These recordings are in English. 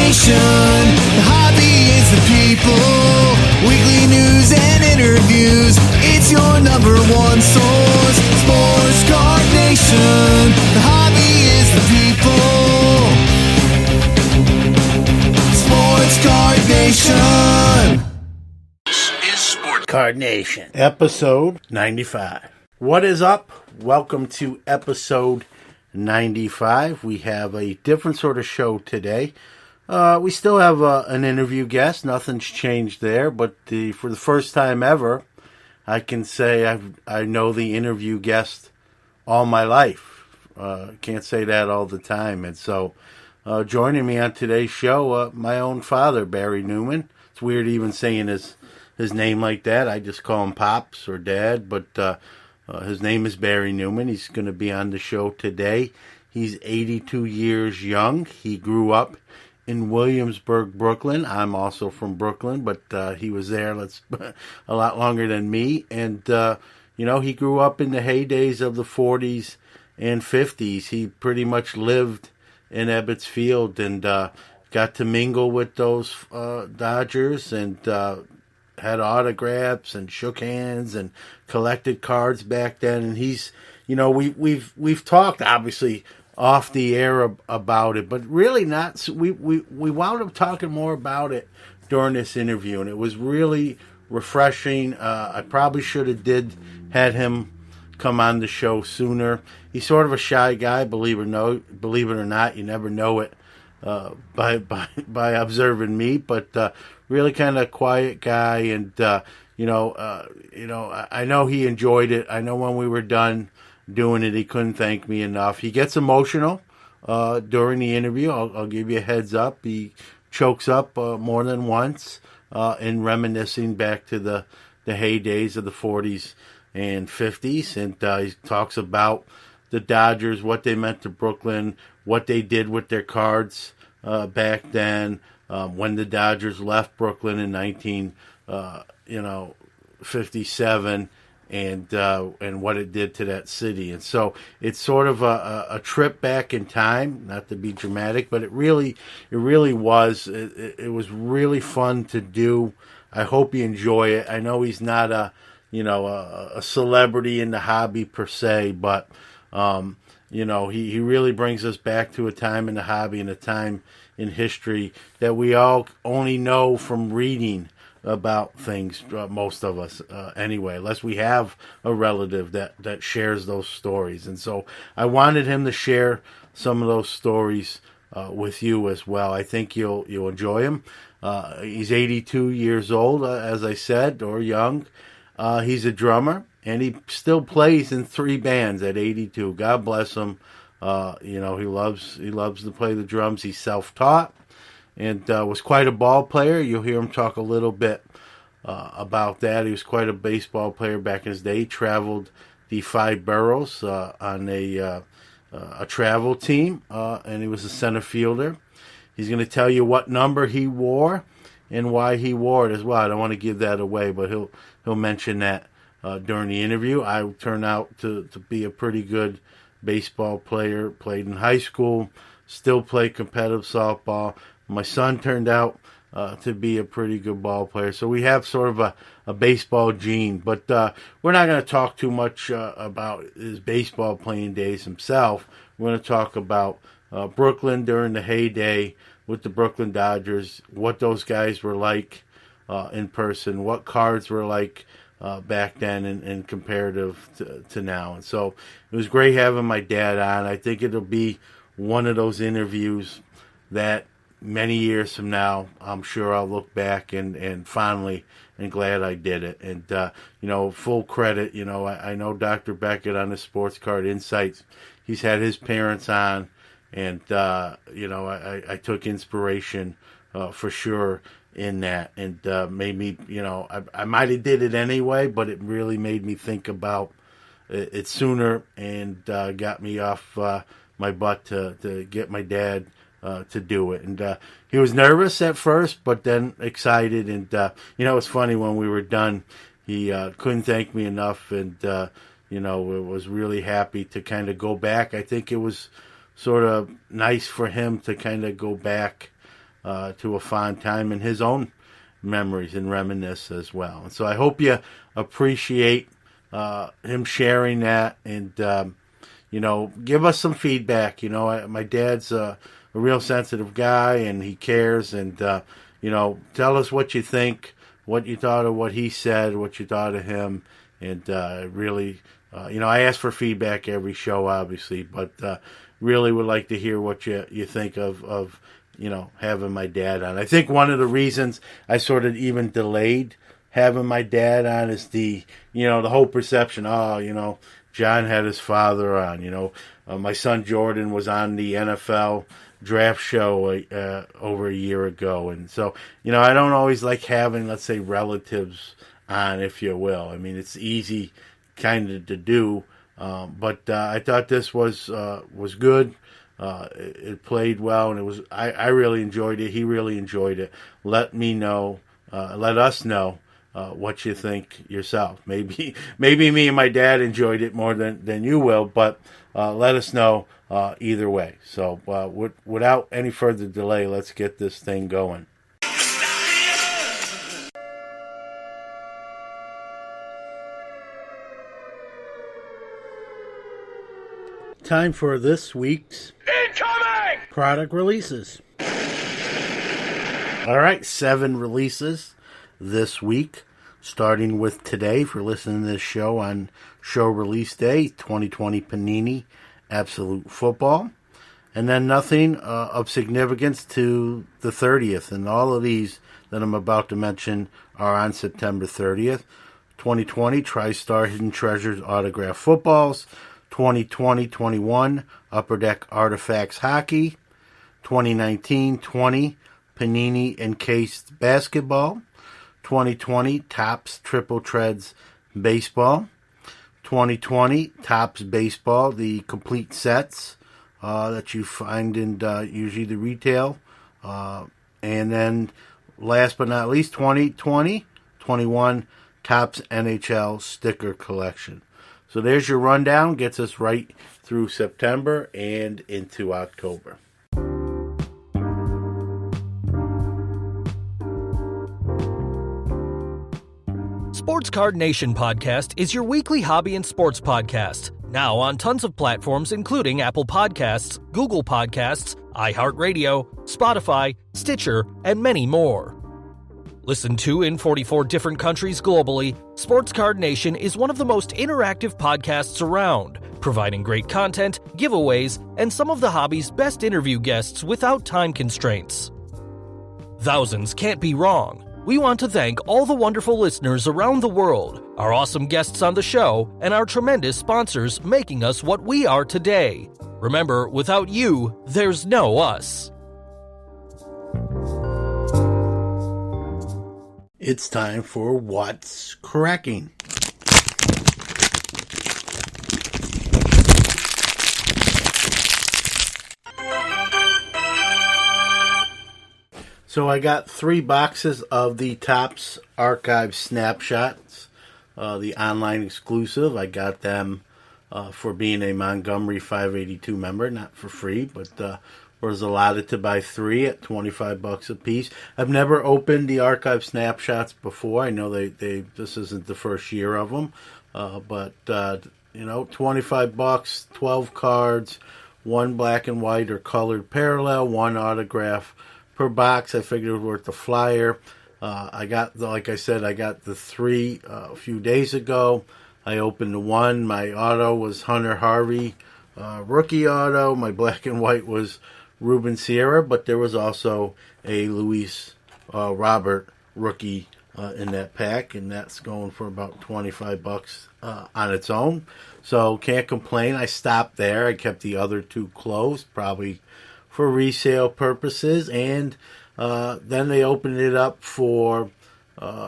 Nation. The hobby is the people. Weekly news and interviews. It's your number one source. Sports Card Nation. The hobby is the people. Sports Card Nation. This is Sports Card Nation, episode 95. What is up? Welcome to episode 95. We have a different sort of show today. We still have an interview guest. Nothing's changed there, but for the first time ever, I can say I know the interview guest all my life. Can't say that all the time. And so joining me on today's show, my own father, Barry Newman. It's weird even saying his name like that. I just call him Pops or Dad, but his name is Barry Newman. He's going to be on the show today. He's 82 years young. He grew up in Williamsburg, Brooklyn. I'm also from Brooklyn, but he was there a lot longer than me. And, he grew up in the heydays of the 40s and 50s. He pretty much lived in Ebbets Fields and got to mingle with those Dodgers and had autographs and shook hands and collected cards back then. And he's, we've talked obviously off the air about it, but really not. We wound up talking more about it during this interview, and it was really refreshing. I probably should have had him come on the show sooner. He's sort of a shy guy, believe it or not. You never know it by observing me, but really kind of quiet guy, and I know he enjoyed it. I know when we were done doing it, he couldn't thank me enough. He gets emotional during the interview. I'll give you a heads up. He chokes up more than once in reminiscing back to the heydays of the 40s and 50s, and he talks about the Dodgers, what they meant to Brooklyn, what they did with their cards back then, when the Dodgers left Brooklyn in 1957, and what it did to that city. And so it's sort of a trip back in time, not to be dramatic, but it really was. It was really fun to do. I hope you enjoy it. I know he's not a celebrity in the hobby per se, but he really brings us back to a time in the hobby and a time in history that we all only know from reading about things, most of us anyway, unless we have a relative that shares those stories. And so I wanted him to share some of those stories with you as well. I think you'll enjoy him. He's 82 years old, as I said, or young. He's a drummer, and he still plays in 3 bands at 82. God bless him. He loves to play the drums. He's self-taught and was quite a ball player. You'll hear him talk a little bit about that. He was quite a baseball player back in his day. He traveled the 5 boroughs on a travel team, and he was a center fielder. He's going to tell you what number he wore and why he wore it as well. I don't want to give that away, but he'll mention that during the interview. I turned out to be a pretty good baseball player, played in high school, still play competitive softball. My son turned out to be a pretty good ball player. So we have sort of a baseball gene, but we're not going to talk too much about his baseball playing days himself. We're going to talk about Brooklyn during the heyday with the Brooklyn Dodgers, what those guys were like in person, what cards were like back then and comparative to now. And so it was great having my dad on. I think it'll be one of those interviews that many years from now, I'm sure I'll look back and fondly and glad I did it. And, full credit, I know Dr. Beckett on the Sports Card Insights, he's had his parents on, and, I took inspiration for sure in that, and made me, I might have did it anyway, but it really made me think about it sooner, and got me off my butt to get my dad to do it. And he was nervous at first, but then excited. And it's funny, when we were done, he couldn't thank me enough, and was really happy to kind of go back. I think it was sort of nice for him to kind of go back to a fond time in his own memories and reminisce as well. And so I hope you appreciate him sharing that, and give us some feedback. My dad's a real sensitive guy, and he cares, and tell us what you think, what you thought of what he said, what you thought of him, and really, I ask for feedback every show, obviously, but really would like to hear what you think of having my dad on. I think one of the reasons I sort of even delayed having my dad on is the whole perception, John had his father on, my son Jordan was on the NFL draft show over a year ago. And so, I don't always like having, let's say, relatives on, if you will. I mean, it's easy kind of to do, but I thought this was good. It played well, and I really enjoyed it. He really enjoyed it. Let us know what you think yourself. Maybe me and my dad enjoyed it more than you will, but let us know either way. So without any further delay, let's get this thing going. Time for this week's Incoming! product releases. All right, 7 releases this week, starting with today. If you're listening to this show on show release day, 2020 Panini Absolute Football. And then nothing of significance to the 30th. And all of these that I'm about to mention are on September 30th. 2020 TriStar Hidden Treasures Autograph Footballs. 2020-21 Upper Deck Artifacts Hockey. 2019-20 Panini Encased Basketball. 2020 Topps Triple Treads Baseball. 2020 Topps Baseball, the complete sets that you find in usually the retail. And then last but not least, 2020-21 Topps NHL Sticker Collection. So there's your rundown. Gets us right through September and into October. Sports Card Nation Podcast is your weekly hobby and sports podcast. Now on tons of platforms including Apple Podcasts, Google Podcasts, iHeartRadio, Spotify, Stitcher, and many more. Listened to in 44 different countries globally, Sports Card Nation is one of the most interactive podcasts around, providing great content, giveaways, and some of the hobby's best interview guests without time constraints. Thousands can't be wrong. We want to thank all the wonderful listeners around the world, our awesome guests on the show, and our tremendous sponsors making us what we are today. Remember, without you, there's no us. It's time for What's Cracking. So I got 3 boxes of the Topps Archive Snapshots, the online exclusive. I got them for being a Montgomery 582 member, not for free, but was allotted to buy 3 at $25 a piece. I've never opened the Archive Snapshots before. I know this isn't the first year of them, but $25, 12 cards, 1 black and white or colored parallel, 1 autograph per box. I figured it was worth the flyer. I got the 3 a few days ago. I opened the 1. My auto was Hunter Harvey, rookie auto. My black and white was Ruben Sierra, but there was also a Luis Robert rookie in that pack, and that's going for about $25 on its own. So can't complain. I stopped there. I kept the other 2 closed, probably for resale purposes, and then they opened it up for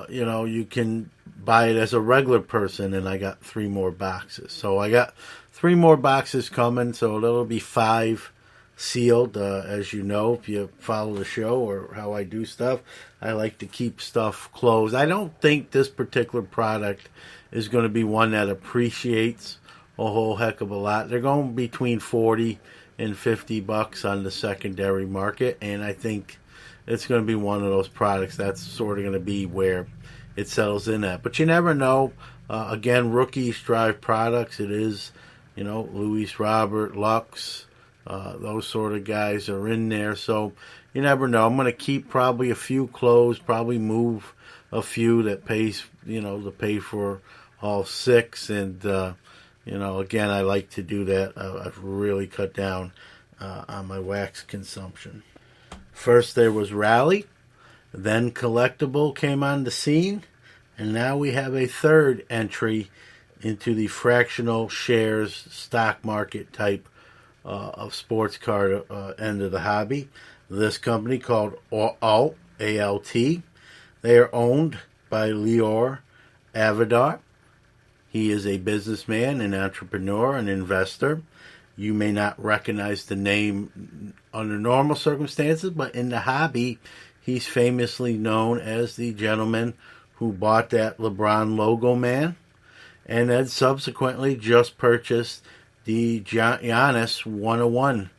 you can buy it as a regular person, and I got 3 more boxes. So I got 3 more boxes coming, so that'll be 5 sealed. As you know, if you follow the show or how I do stuff, I like to keep stuff closed. I don't think this particular product is going to be one that appreciates a whole heck of a lot. They're going between $40 and $50 on the secondary market, and I think it's going to be one of those products that's sort of going to be where it settles in at. But you never know. Again, rookies drive products. It is, Luis Robert, Lux, those sort of guys are in there. So you never know. I'm going to keep probably a few closed, probably move a few that pays, to pay for all 6. And, again, I like to do that. I've really cut down on my wax consumption. First there was Rally, then Collectible came on the scene, and now we have a third entry into the fractional shares stock market type of sports card end of the hobby. This company called ALT, A-L-T. They are owned by Lior Avedar. He is a businessman, an entrepreneur, an investor. You may not recognize the name under normal circumstances, but in the hobby, he's famously known as the gentleman who bought that LeBron logo man, and then subsequently just purchased the Giannis 101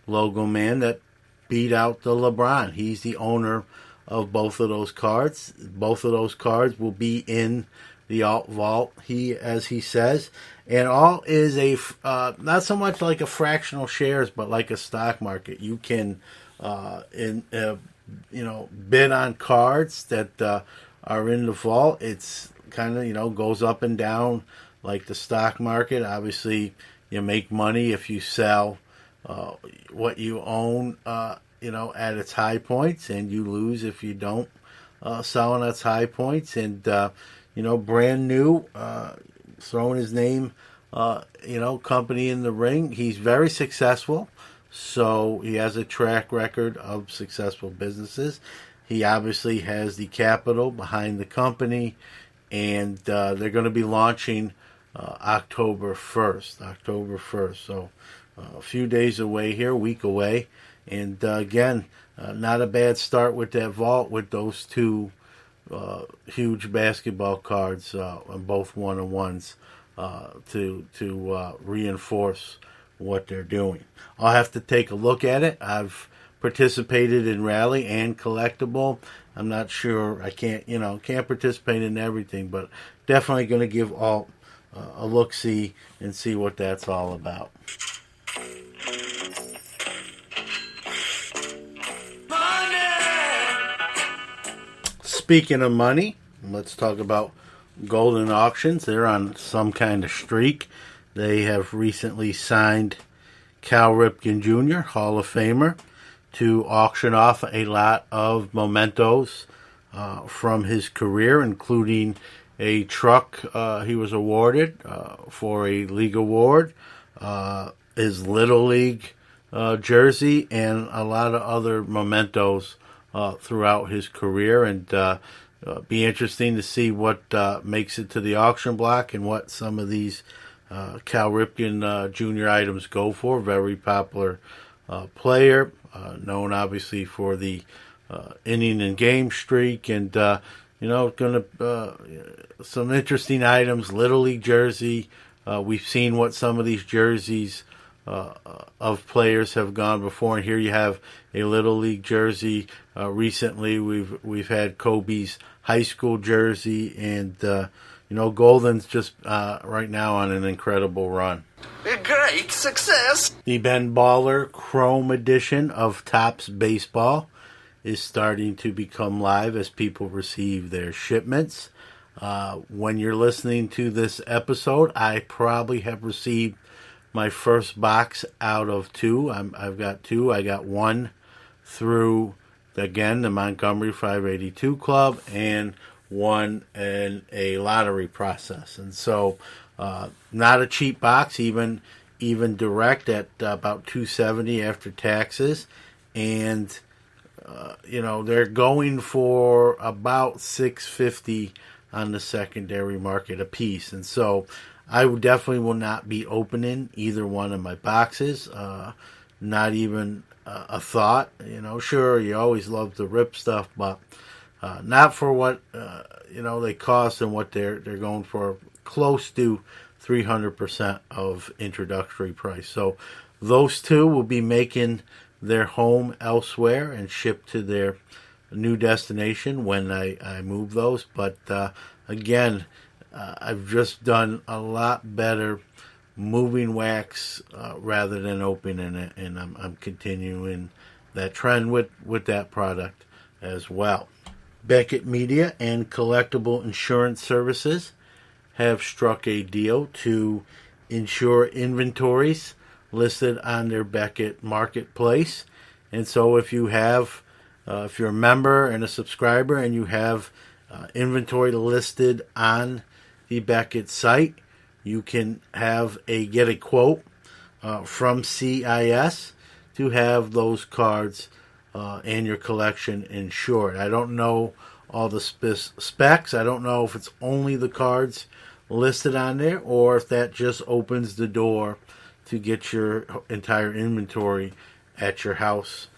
logo man that beat out the LeBron. He's the owner of both of those cards. Both of those cards will be in the Alt Vault, as he says. And Alt is not so much like a fractional shares, but like a stock market. You can, bid on cards that are in the vault. It's kind of, goes up and down like the stock market. Obviously, you make money if you sell what you own, at its high points, and you lose if you don't sell on its high points. And, brand new, throwing his name, company in the ring. He's very successful, so he has a track record of successful businesses. He obviously has the capital behind the company, and they're going to be launching October 1st. So a few days away here, a week away. And again, not a bad start with that vault with those two huge basketball cards, both one-on-ones, to reinforce what they're doing. I'll have to take a look at it. I've participated in Rally and Collectible. I'm not sure. I can't participate in everything, but definitely going to give all a look-see and see what that's all about. Speaking of money, let's talk about Golden Auctions. They're on some kind of streak. They have recently signed Cal Ripken Jr., Hall of Famer, to auction off a lot of mementos from his career, including a truck he was awarded for a league award, his Little League jersey, and a lot of other mementos throughout his career. And be interesting to see what makes it to the auction block and what some of these Cal Ripken Jr. items go for. Very popular player, known obviously for the inning and game streak, and some interesting items. Little League jersey. We've seen what some of these jerseys of players have gone before, and here you have a Little League jersey. Recently, we've had Kobe's high school jersey, and Golden's just right now on an incredible run. A great success! The Ben Baller Chrome edition of Topps Baseball is starting to become live as people receive their shipments. When you're listening to this episode, I probably have received my first box out of 2. I've got 2. I got one through, again, the Montgomery 582 Club, and one in a lottery process. And so not a cheap box, even direct at about $270 after taxes. And they're going for about $650 on the secondary market a piece. And so I definitely will not be opening either one of my boxes. Not even a thought. Sure, you always love to rip stuff, but not for what they cost and what they're going for. Close to 300% of introductory price. So those two will be making their home elsewhere and shipped to their new destination when I move those. But again, I've just done a lot better moving wax rather than opening it, and I'm continuing that trend with that product as well. Beckett Media and Collectible Insurance Services have struck a deal to insure inventories listed on their Beckett marketplace. And so if you're a member and a subscriber and you have inventory listed on the Beckett site, you can get a quote from CIS to have those cards and your collection insured. I don't know all the specs. I don't know if it's only the cards listed on there or if that just opens the door to get your entire inventory at your house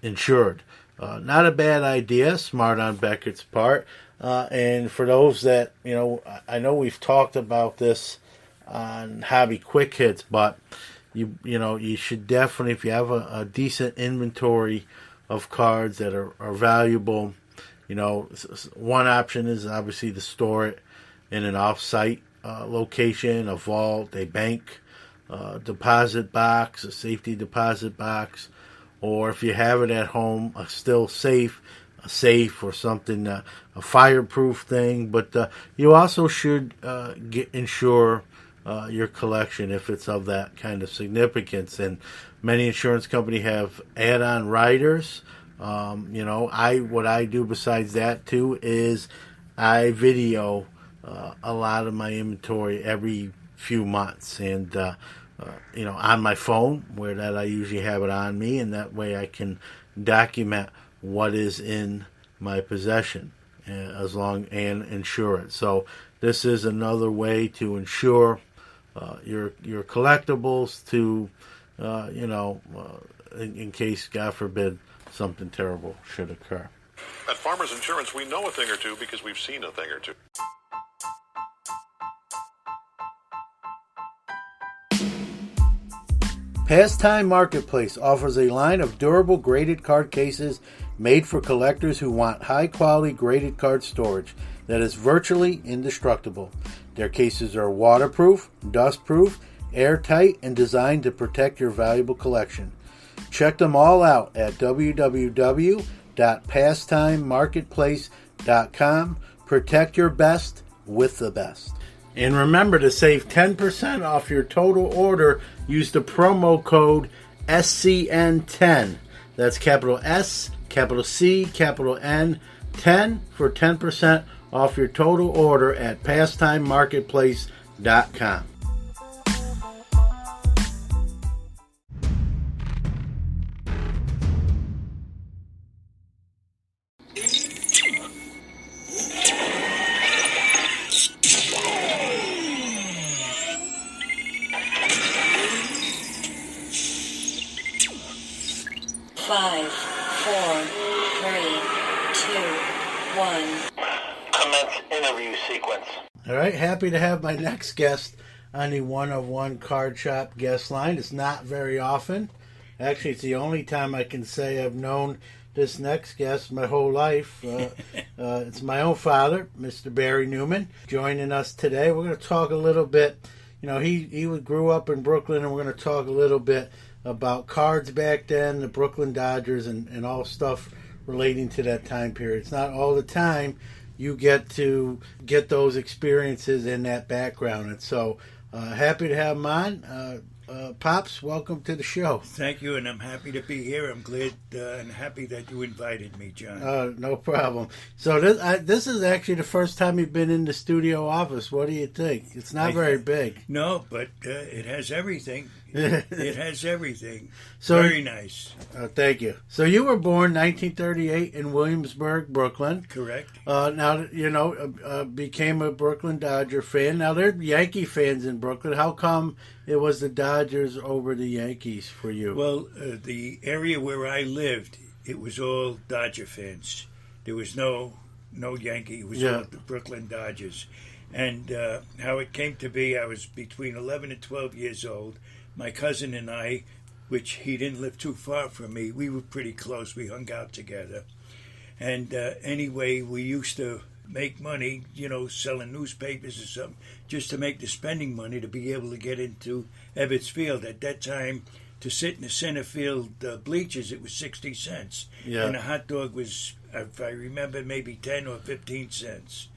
insured. Not a bad idea, smart on Beckett's part. And for those that, I know we've talked about this on Hobby Quick Hits, but you should definitely, if you have a decent inventory of cards that are valuable, one option is obviously to store it in an off-site location, a vault, a bank deposit box, a safety deposit box, or if you have it at home, a safe or something, a fireproof thing. But you also should insure your collection if it's of that kind of significance. And many insurance companies have add-on riders. What I do besides that too is I video a lot of my inventory every few months, and on my phone, where that I usually have it on me, and that way I can document what is in my possession and insure it. So this is another way to insure your collectibles to in case, God forbid, something terrible should occur. At Farmers Insurance, we know a thing or two because we've seen a thing or two. Pastime Marketplace offers a line of durable graded card cases made for collectors who want high-quality graded card storage that is virtually indestructible. Their cases are waterproof, dustproof, airtight, and designed to protect your valuable collection. Check them all out at www.pastimemarketplace.com. Protect your best with the best. And remember to save 10% off your total order. Use the promo code SCN10. That's capital S, capital C, capital N, 10 for 10% off your total order at pastimemarketplace.com. Five, four, three, two, one. Commence interview sequence. All right, happy to have my next guest on the One of One Card Shop guest line. It's not very often. Actually, it's the only time I can say I've known this next guest my whole life. It's my own father, Mr. Barry Newman, joining us today. We're going to talk a little bit. He grew up in Brooklyn, and we're going to talk a little bit about cards back then, the Brooklyn Dodgers, and all stuff relating to that time period. It's not all the time you get to get those experiences in that background. And so happy to have him on. Pops, welcome to the show. Thank you, and I'm happy to be here. I'm glad and happy that you invited me, John. No problem. So this is actually the first time you've been in the studio office. What do you think? It's not very big. No, but it has everything. It has everything. So, very nice. Thank you. So you were born 1938 in Williamsburg, Brooklyn. Correct. Now, became a Brooklyn Dodger fan. Now, there are Yankee fans in Brooklyn. How come it was the Dodgers over the Yankees for you? Well, the area where I lived, it was all Dodger fans. There was no Yankee. It was all the Brooklyn Dodgers. And how it came to be, I was between 11 and 12 years old. My cousin and I which he didn't live too far from me. We were pretty close. We hung out together. And anyway, we used to make money, selling newspapers or something, just to make the spending money to be able to get into Ebbets Field. At that time, to sit in the center field bleachers, it was 60 cents. Yeah. And a hot dog was, if I remember, maybe 10 or 15 cents.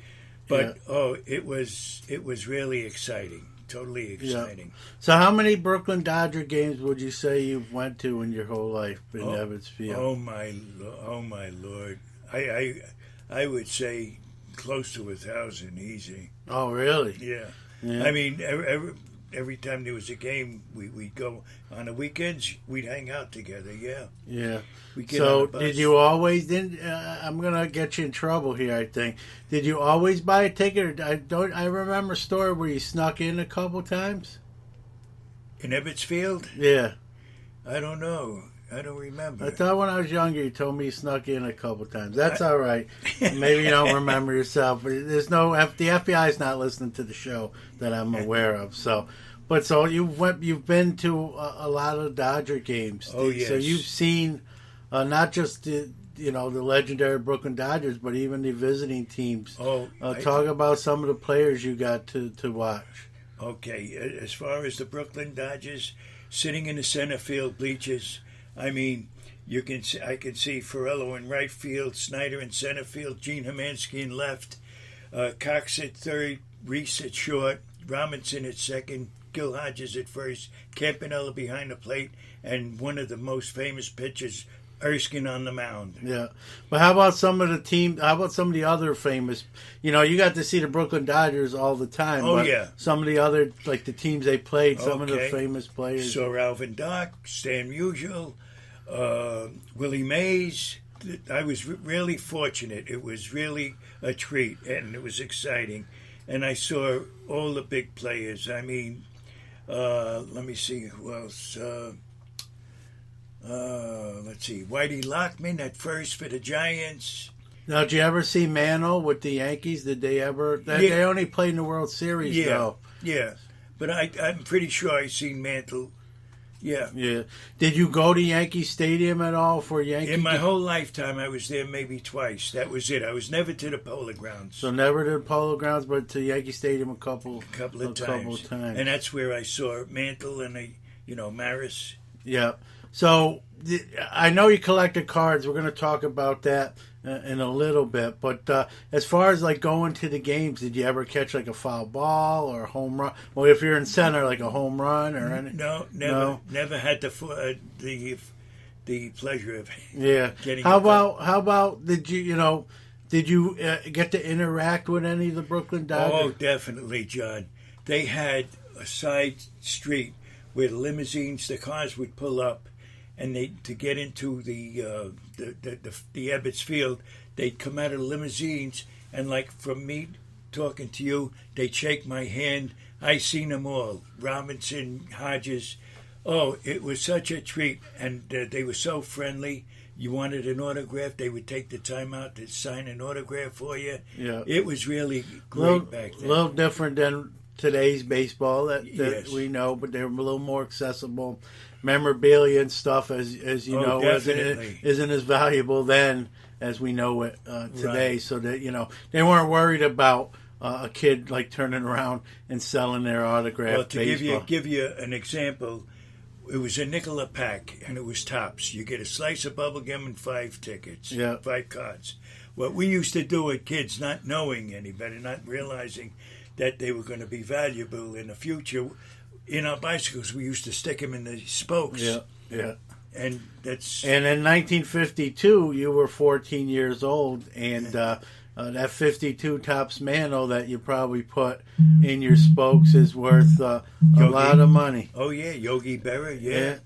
But, it was really exciting. Totally exciting. Yeah. So how many Brooklyn Dodger games would you say you've went to in your whole life in Ebbets Field? Oh my Lord! I would say close to 1,000 easy. Oh really? Yeah. Yeah. I mean, every time there was a game, we'd go on the weekends. We'd hang out together. Yeah. Yeah. We'd get So on a bus. did you always? I'm gonna get you in trouble here. I think. Did you always buy a ticket? Or I remember a story where you snuck in a couple times. In Ebbets Field? Yeah. I don't know. I don't remember. I thought when I was younger, you told me you snuck in a couple times. That's all right. Maybe you don't remember yourself. But there's no the FBI is not listening to the show that I'm aware of. So you've been to a lot of Dodger games. Oh yes. So you've seen not just the legendary Brooklyn Dodgers, but even the visiting teams. Talk about some of the players you got to watch. Okay, as far as the Brooklyn Dodgers, sitting in the center field bleachers, I mean, I can see Ferrello in right field, Snyder in center field, Gene Hermansky in left, Cox at third, Reese at short, Robinson at second, Gil Hodges at first, Campanella behind the plate, and one of the most famous pitchers, Erskine on the mound. Yeah, but how about some of the team? How about some of the other famous? You got to see the Brooklyn Dodgers all the time. Oh but yeah. Some of the other the teams they played. Some of the famous players. So Alvin Dock, Stan Musial, Willie Mays. I was really fortunate. It was really a treat, and it was exciting. And I saw all the big players. I mean, let me see who else. Let's see, Whitey Lockman at first for the Giants. Now, did you ever see Mantle with the Yankees? Did they ever? They only played in the World Series, though. Yeah, but I'm pretty sure I seen Mantle. Yeah. Yeah. Did you go to Yankee Stadium at all for Yankee? In my whole lifetime, I was there maybe twice. That was it. I was never to the Polo Grounds. So never to the Polo Grounds, but to Yankee Stadium a couple of times. And that's where I saw Mantle and Maris. Yeah. So I know you collected cards. We're going to talk about that in a little bit. But as far as going to the games, did you ever catch a foul ball or a home run? Well, if you're in center, a home run or anything? No, never. No? Never had the pleasure of getting. How about did you get to interact with any of the Brooklyn Dodgers? Oh, definitely, John. They had a side street where the limousines, the cars would pull up. And to get into the Ebbets Field, they'd come out of the limousines, and from me talking to you, they'd shake my hand. I seen them all, Robinson, Hodges. Oh, it was such a treat, and they were so friendly. You wanted an autograph, they would take the time out to sign an autograph for you. Yeah, it was really great back then. A little different than today's baseball that Yes. we know, but they were a little more accessible. Memorabilia and stuff, as you know, isn't as valuable then as we know it today. Right. So that they weren't worried about a kid turning around and selling their autograph. Well, to give you an example, it was a nickel a pack, and it was tops. You get a slice of bubble gum and 5 tickets, 5 cards. What we used to do with kids, not knowing any better, not realizing that they were going to be valuable in the future. In our bicycles, we used to stick them in the spokes. Yeah. And that's. And in 1952, you were 14 years old, and that 52 Topps Mantle that you probably put in your spokes is worth a lot of money. Oh yeah, Yogi Berra. Yeah.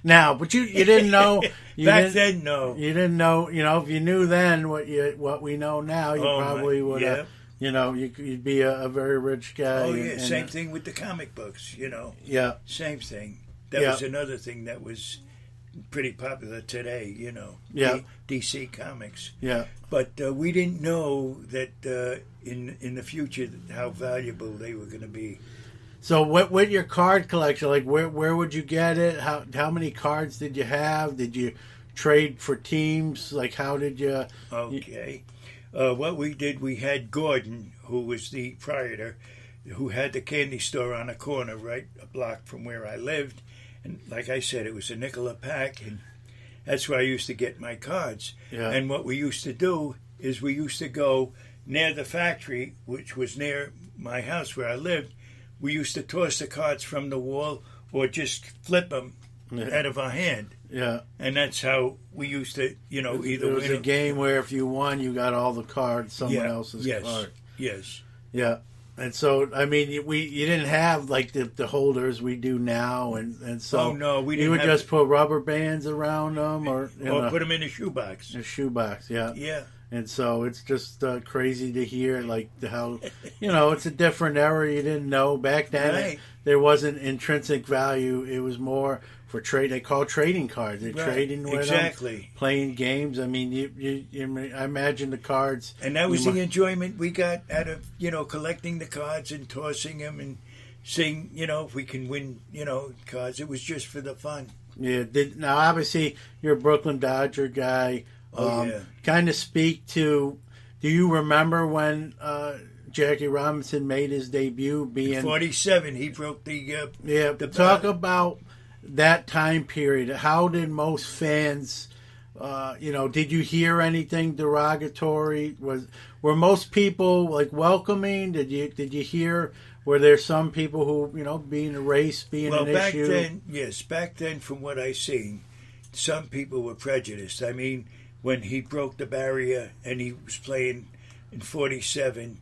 Now, but you didn't know. Then, no. You didn't know. If you knew then what we know now, you probably would have. You'd be a very rich guy. Oh, yeah. Same thing with the comic books, Yeah. Same thing. That was another thing that was pretty popular today, Yeah. DC Comics. Yeah. But we didn't know that in the future how valuable they were going to be. So what with your card collection, like where would you get it? How many cards did you have? Did you trade for teams? Like how did you? Okay. What we did, we had Gordon, who was the proprietor, who had the candy store on a corner right a block from where I lived. And like I said, it was a nickel a pack, and that's where I used to get my cards. Yeah. And what we used to do is we used to go near the factory, which was near my house where I lived. We used to toss the cards from the wall or just flip them out of our hand. Yeah. And that's how we used to, either It was win a or- game where if you won, you got all the cards, someone else's yes, card. Yes. Yeah. And so, I mean, you didn't have like the holders we do now, and so Oh, no, we you didn't would have just put rubber bands around them, or put them in a shoebox. a shoebox, yeah. Yeah. And so it's just crazy to hear like how, it's a different era. You didn't know back then. Right. There wasn't intrinsic value. It was more for trade. They call trading cards. They're Right. trading with Exactly. them, playing games. I mean, I imagine the cards. And that was you the enjoyment we got out of, collecting the cards and tossing them and seeing, if we can win, cards. It was just for the fun. Yeah. Now, obviously, you're a Brooklyn Dodger guy. Yeah. Kind of speak to. Do you remember when Jackie Robinson made his debut? Being 47, he broke the talk about that time period. How did most fans? Did you hear anything derogatory? Were most people like welcoming? Did you hear? Were there some people who being erased, being well, an back issue? back then, from what I seen, some people were prejudiced. I mean, when he broke the barrier and he was playing in 47,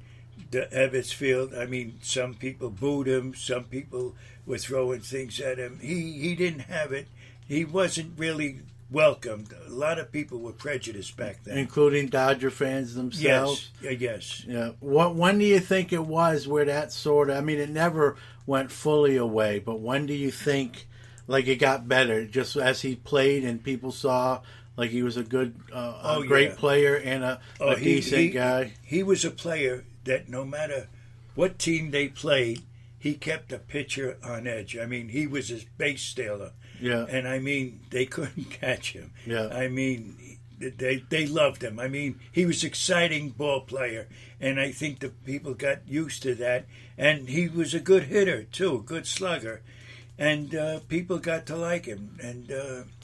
the Ebbets Field, I mean, some people booed him, some people were throwing things at him. He didn't have it. He wasn't really welcomed. A lot of people were prejudiced back then. Including Dodger fans themselves? Yes. Yeah. When do you think it was where that sort of, I mean, it never went fully away, but when do you think, like, it got better? Just as he played and people saw, like, he was a good, great player and a decent guy? He was a player that no matter what team they played, he kept a pitcher on edge. I mean, he was his base stealer. Yeah. And I mean, they couldn't catch him. Yeah. I mean, they loved him. I mean, he was an exciting ball player, and I think the people got used to that. And he was a good hitter too, a good slugger, and people got to like him. And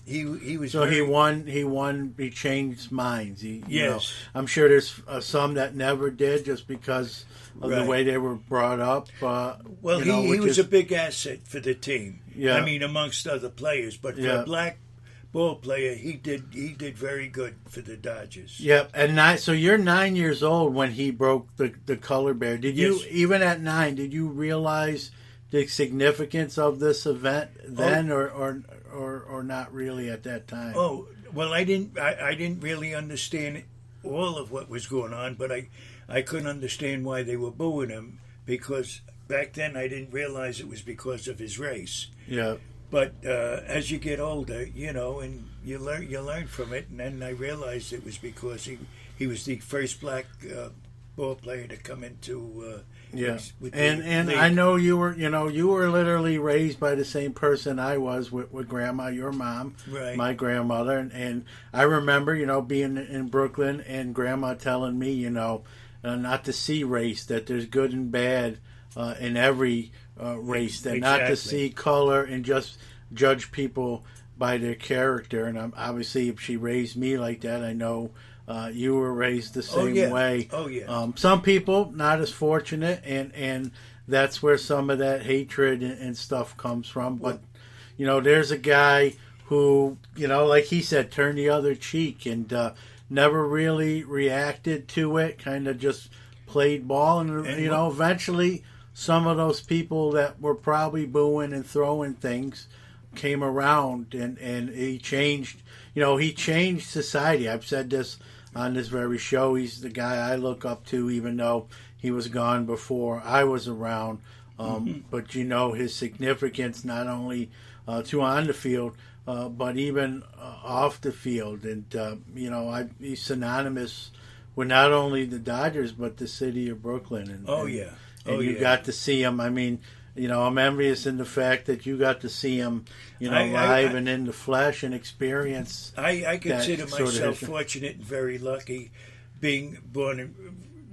he was. So he won. He changed minds. Yes. I'm sure there's some that never did just because of the way they were brought up. Well, he was a big asset for the team. Yeah. I mean, amongst other players, but for a black ball player, he did very good for the Dodgers. Yep, so you're 9 years old when he broke the color barrier. Did you, even at 9, did you realize the significance of this event then, or not really at that time? Oh, well, I didn't really understand all of what was going on, but I couldn't understand why they were booing him, because back then I didn't realize it was because of his race. Yeah. But as you get older, and you learn from it, and then I realized it was because he was the first black ball player to come into. And I know you were literally raised by the same person I was with Grandma, your mom, right. My grandmother, and I remember being in Brooklyn and Grandma telling me not to see race, that there's good and bad in every race, that not to see color and just judge people by their character. And obviously, if she raised me like that, I know you were raised the same way. Oh yeah. Some people not as fortunate, and that's where some of that hatred and stuff comes from. But there's a guy who like he said, turned the other cheek and never really reacted to it. Kind of just played ball, and eventually some of those people that were probably booing and throwing things came around, and he changed. He changed society. I've said this on this very show. He's the guy I look up to, even though he was gone before I was around. But his significance not only to on the field, but even off the field. And he's synonymous with not only the Dodgers but the city of Brooklyn. And, you got to see him. I mean, I'm envious in the fact that you got to see him, live and in the flesh and experience. I consider that sort of myself history. fortunate and very lucky, being born and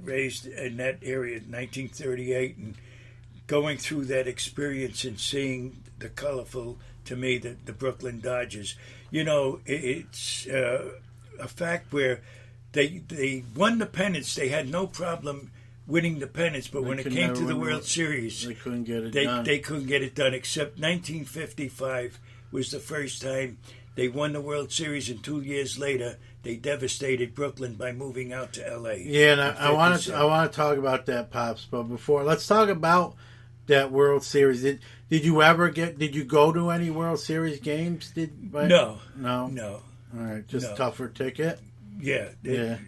raised in that area in 1938, and going through that experience and seeing the colorful, to me, the Brooklyn Dodgers. It's a fact where they won the pennants. They had no problem winning the pennants, but when it came to the World Series, they couldn't get it done. They couldn't get it done, except 1955 was the first time they won the World Series, and 2 years later they devastated Brooklyn by moving out to L.A. Yeah, and I want to talk about that, Pops. But before, let's talk about that World Series. Did you go to any World Series games? No. All right, just tougher ticket. Yeah,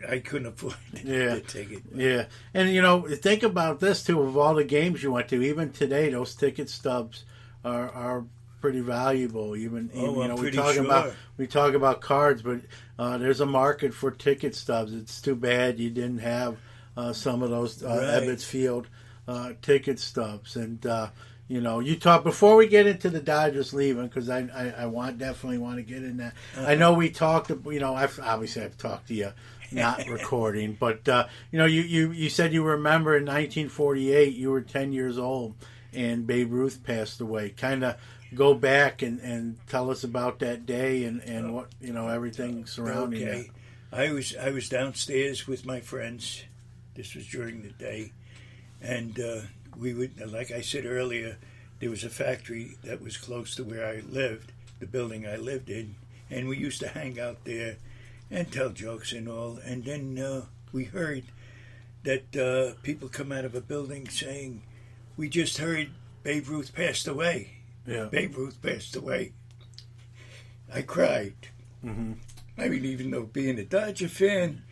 I couldn't afford the ticket. Yeah, and think about this too. Of all the games you went to, even today, those ticket stubs are pretty valuable. We talk about cards, but there's a market for ticket stubs. It's too bad you didn't have some of those Ebbets Field ticket stubs. And you talk before we get into the Dodgers leaving, because I definitely want to get in that. I know we talked. I've talked to you, not recording, but you said you remember in 1948 you were 10 years old and Babe Ruth passed away. Kind of go back and tell us about that day and what everything surrounding it. I was downstairs with my friends. This was during the day, and we would, like I said earlier, there was a factory that was close to where I lived, the building I lived in, and we used to hang out there and tell jokes and all. And then we heard that people come out of a building saying, "We just heard Babe Ruth passed away." Yeah. Babe Ruth passed away. I cried. Mm-hmm. I mean, even though being a Dodger fan,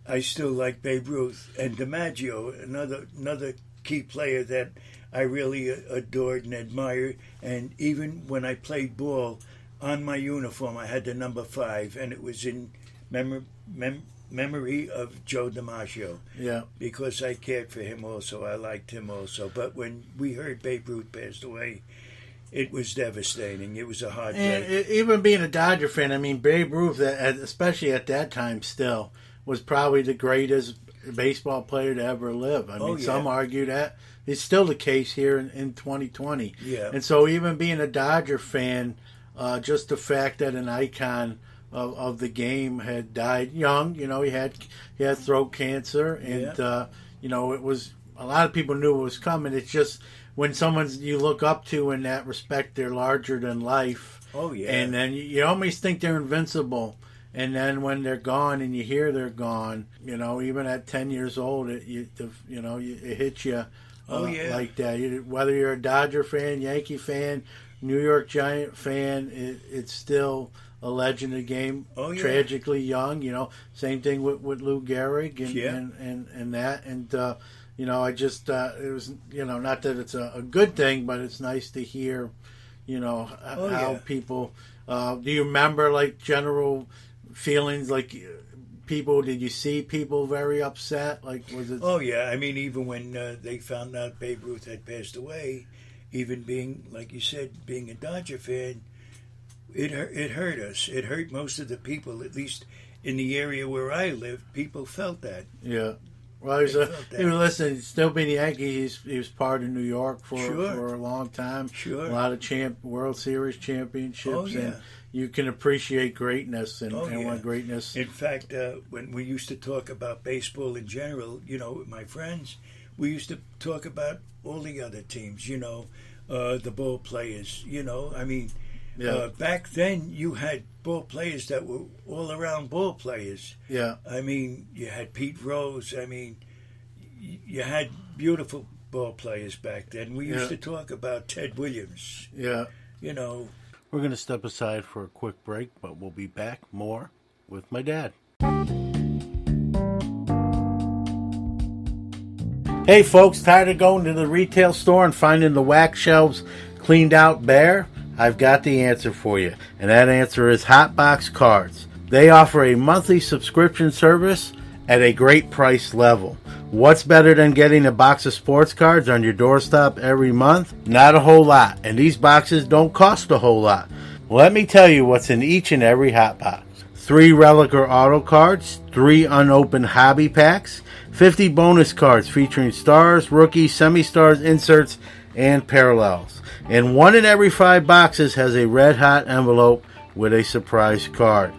I still like Babe Ruth. And DiMaggio, another key player that I really adored and admired. And even when I played ball, on my uniform I had the number 5, and it was in memory of Joe DiMaggio. Yeah. Because I cared for him also. I liked him also. But when we heard Babe Ruth passed away, it was devastating. It was a hard day. Even being a Dodger fan, I mean, Babe Ruth, especially at that time still, was probably the greatest baseball player to ever live. I mean, some argue that. It's still the case here in 2020. Yeah. And so even being a Dodger fan, just the fact that an icon of the game had died young, he had throat cancer, and, it was, a lot of people knew it was coming. It's just, when someone's you look up to in that respect, they're larger than life. Oh, yeah. And then you almost think they're invincible. And then when they're gone and you hear they're gone, even at 10 years old, it hits you like that. Whether you're a Dodger fan, Yankee fan, New York Giant fan, it's still a legend of the game. Oh, yeah. Tragically young, Same thing with Lou Gehrig and that. And I just it was not that it's a good thing, but it's nice to hear how people. Do you remember like general feelings, like people? Did you see people very upset? Like, was it? Oh yeah, I mean, even when they found out Babe Ruth had passed away, even being, like you said, being a Dodger fan, it hurt us. It hurt most of the people, at least in the area where I lived. People felt that. Yeah. Well, listen, still being a Yankee, he was part of New York for a long time. Sure. A lot of World Series championships. Oh, yeah. And you can appreciate greatness and what greatness. In fact, when we used to talk about baseball in general, with my friends, we used to talk about all the other teams, the ball players, I mean, back then you had ball players that were all around ball players. Yeah. I mean, you had Pete Rose. I mean, you had beautiful ball players back then. We used to talk about Ted Williams. Yeah. We're going to step aside for a quick break, but we'll be back more with my dad. Hey folks, tired of going to the retail store and finding the wax shelves cleaned out bare? I've got the answer for you, and that answer is Hotbox Cards. They offer a monthly subscription service at a great price level. What's better than getting a box of sports cards on your doorstep every month? Not a whole lot, and these boxes don't cost a whole lot. Let me tell you what's in each and every hot box. 3 relic or auto cards, 3 unopened hobby packs, 50 bonus cards featuring stars, rookies, semi-stars, inserts, and parallels. And 1 in every 5 boxes has a red-hot envelope with a surprise card.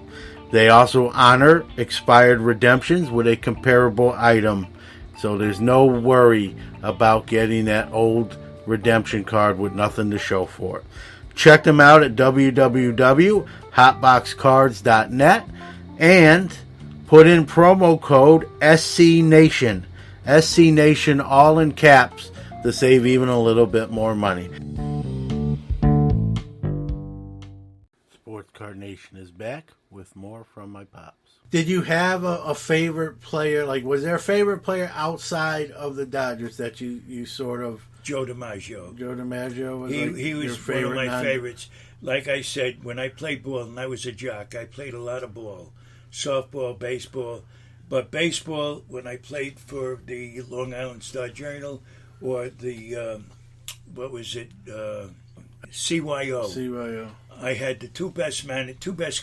They also honor expired redemptions with a comparable item, so there's no worry about getting that old redemption card with nothing to show for it. Check them out at www.hotboxcards.net and put in promo code SCNation. SCNation all in caps to save even a little bit more money. Sports Card Nation is back with more from my pops. Did you have a favorite player? Like, was there a favorite player outside of the Dodgers that you sort of... Joe DiMaggio. Joe DiMaggio was He was one of my favorites. Like I said, when I played ball and I was a jock, I played a lot of ball. Softball, baseball. But baseball, when I played for the Long Island Star-Journal or the, CYO. I had the two best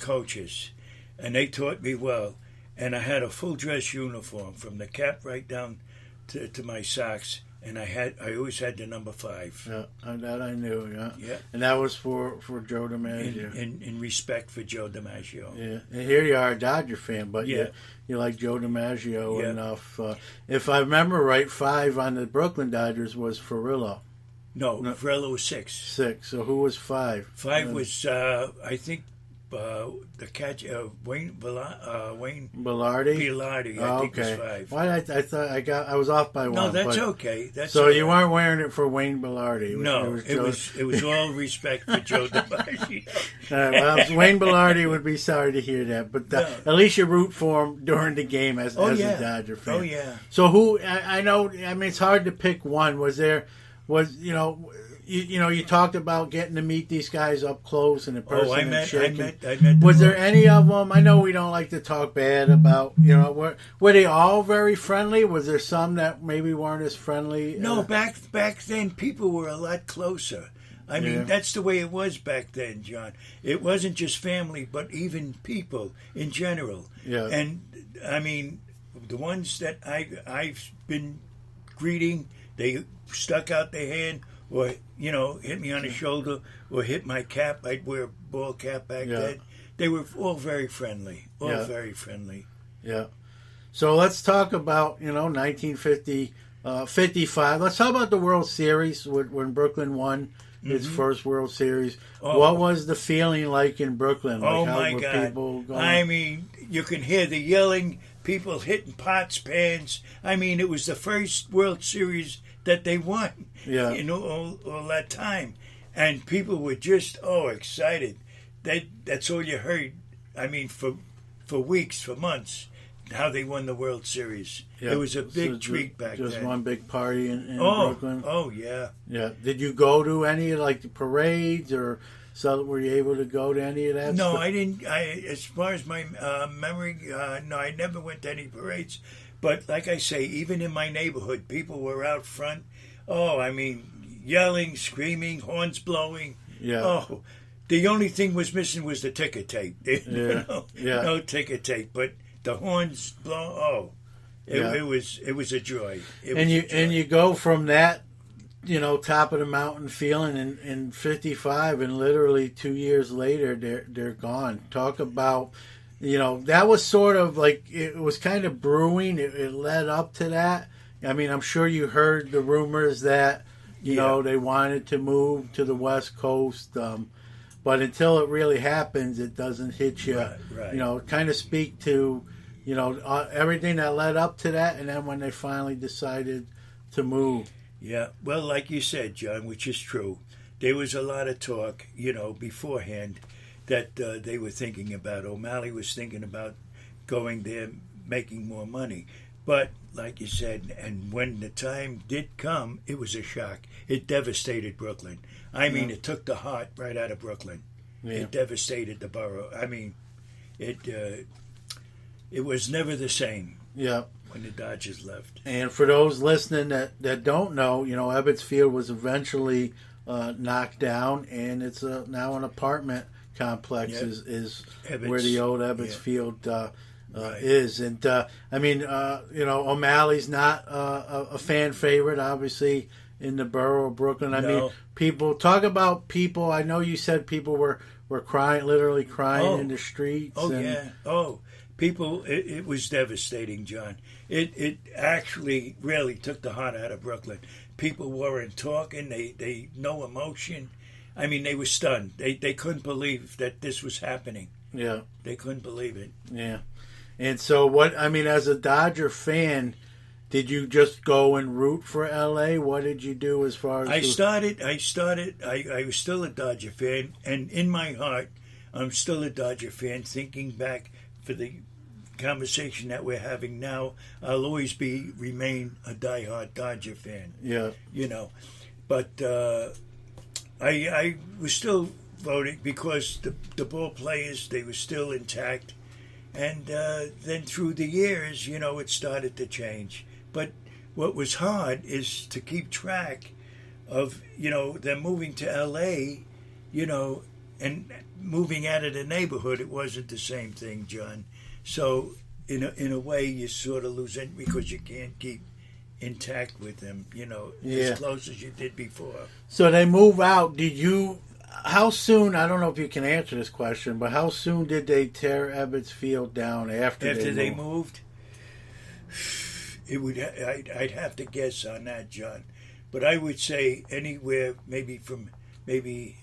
coaches, and they taught me well. And I had a full dress uniform from the cap right down to my socks. And I always had the number 5. Yeah, that I knew. Yeah. And that was for Joe DiMaggio. In respect for Joe DiMaggio. Yeah. And here you are, a Dodger fan, but you like Joe DiMaggio enough. If I remember right, 5 on the Brooklyn Dodgers was Ferrillo. No, Ferrillo was 6. 6. So who was 5? 5 was I think the catch Wayne Bilardi. I think was 5. Why I thought I was off by 1. No, that's okay. So you weren't wearing it for Wayne Bilardi. No, it was all respect for Joe DiMaggio. Well, Wayne Bilardi would be sorry to hear that, but at least you root for him during the game as a Dodger fan. Oh yeah. So who I know? I mean, it's hard to pick one. You talked about getting to meet these guys up close and in person. I met was there any of them? I know we don't like to talk bad about, were they all very friendly? Was there some that maybe weren't as friendly? No, back then people were a lot closer. I mean, that's the way it was back then, John. It wasn't just family, but even people in general. Yeah. And, I mean, the ones that I've been greeting, they stuck out their hand, or, hit me on the shoulder, or hit my cap. I'd wear a ball cap back then. They were all very friendly. Very friendly. Yeah. So let's talk about, 1955. Let's talk about the World Series when Brooklyn won its first World Series. What was the feeling like in Brooklyn? Like, how my were God. people going? I mean, you can hear the yelling, people hitting pots, pans. I mean, it was the first World Series that they won, all that time. And people were just, excited. That's all you heard, I mean, for weeks, for months, how they won the World Series. It was a big treat back then. Just one big party in Brooklyn? Oh, yeah. Yeah. Did you go to any, like, the parades, or were you able to go to any of that? No, I didn't. As far as my memory, no, I never went to any parades. But like I say, even in my neighborhood, people were out front. Yelling, screaming, horns blowing. Yeah. The only thing was missing was the ticker tape. No ticker tape, but the horns blow. It was a joy. And you go from that, top of the mountain feeling in 55, and literally 2 years later they're gone. Talk about. That was sort of like, it was kind of brewing. It led up to that. I mean, I'm sure you heard the rumors that, they wanted to move to the West Coast. But until it really happens, it doesn't hit you. Right. Kind of speak to, everything that led up to that, and then when they finally decided to move. Yeah. Well, like you said, John, which is true, there was a lot of talk, beforehand, that they were thinking about. O'Malley was thinking about going there, making more money. But, like you said, and when the time did come, it was a shock. It devastated Brooklyn. I mean, it took the heart right out of Brooklyn. Yeah. It devastated the borough. I mean, it was never the same. Yeah. when the Dodgers left. And for those listening that don't know, Ebbets Field was eventually knocked down, and it's now an apartment complex. Yep. Is Ebbets. where the old Ebbets Yeah. Field Right. is. And O'Malley's not a fan favorite, obviously, in the borough of Brooklyn. I No. mean, people talk about people. I know you said people were crying, literally crying in the streets. Oh, yeah. Oh, people, it was devastating, John. It actually really took the heart out of Brooklyn. People weren't talking. They no emotion. I mean, they were stunned. They couldn't believe that this was happening. Yeah. They couldn't believe it. Yeah. And so as a Dodger fan, did you just go and root for LA? What did you do as far as I was still a Dodger fan, and in my heart, I'm still a Dodger fan. Thinking back for the conversation that we're having now, I'll always remain a diehard Dodger fan. Yeah. But I was still voting because the ball players, they were still intact. And then through the years, it started to change. But what was hard is to keep track of, them moving to L.A., and moving out of the neighborhood. It wasn't the same thing, John. So in a way, you sort of lose it because you can't keep intact with them, as close as you did before. So they move out. How soon, I don't know if you can answer this question, but how soon did they tear Ebbets Field down after they moved? I'd have to guess on that, John. But I would say anywhere from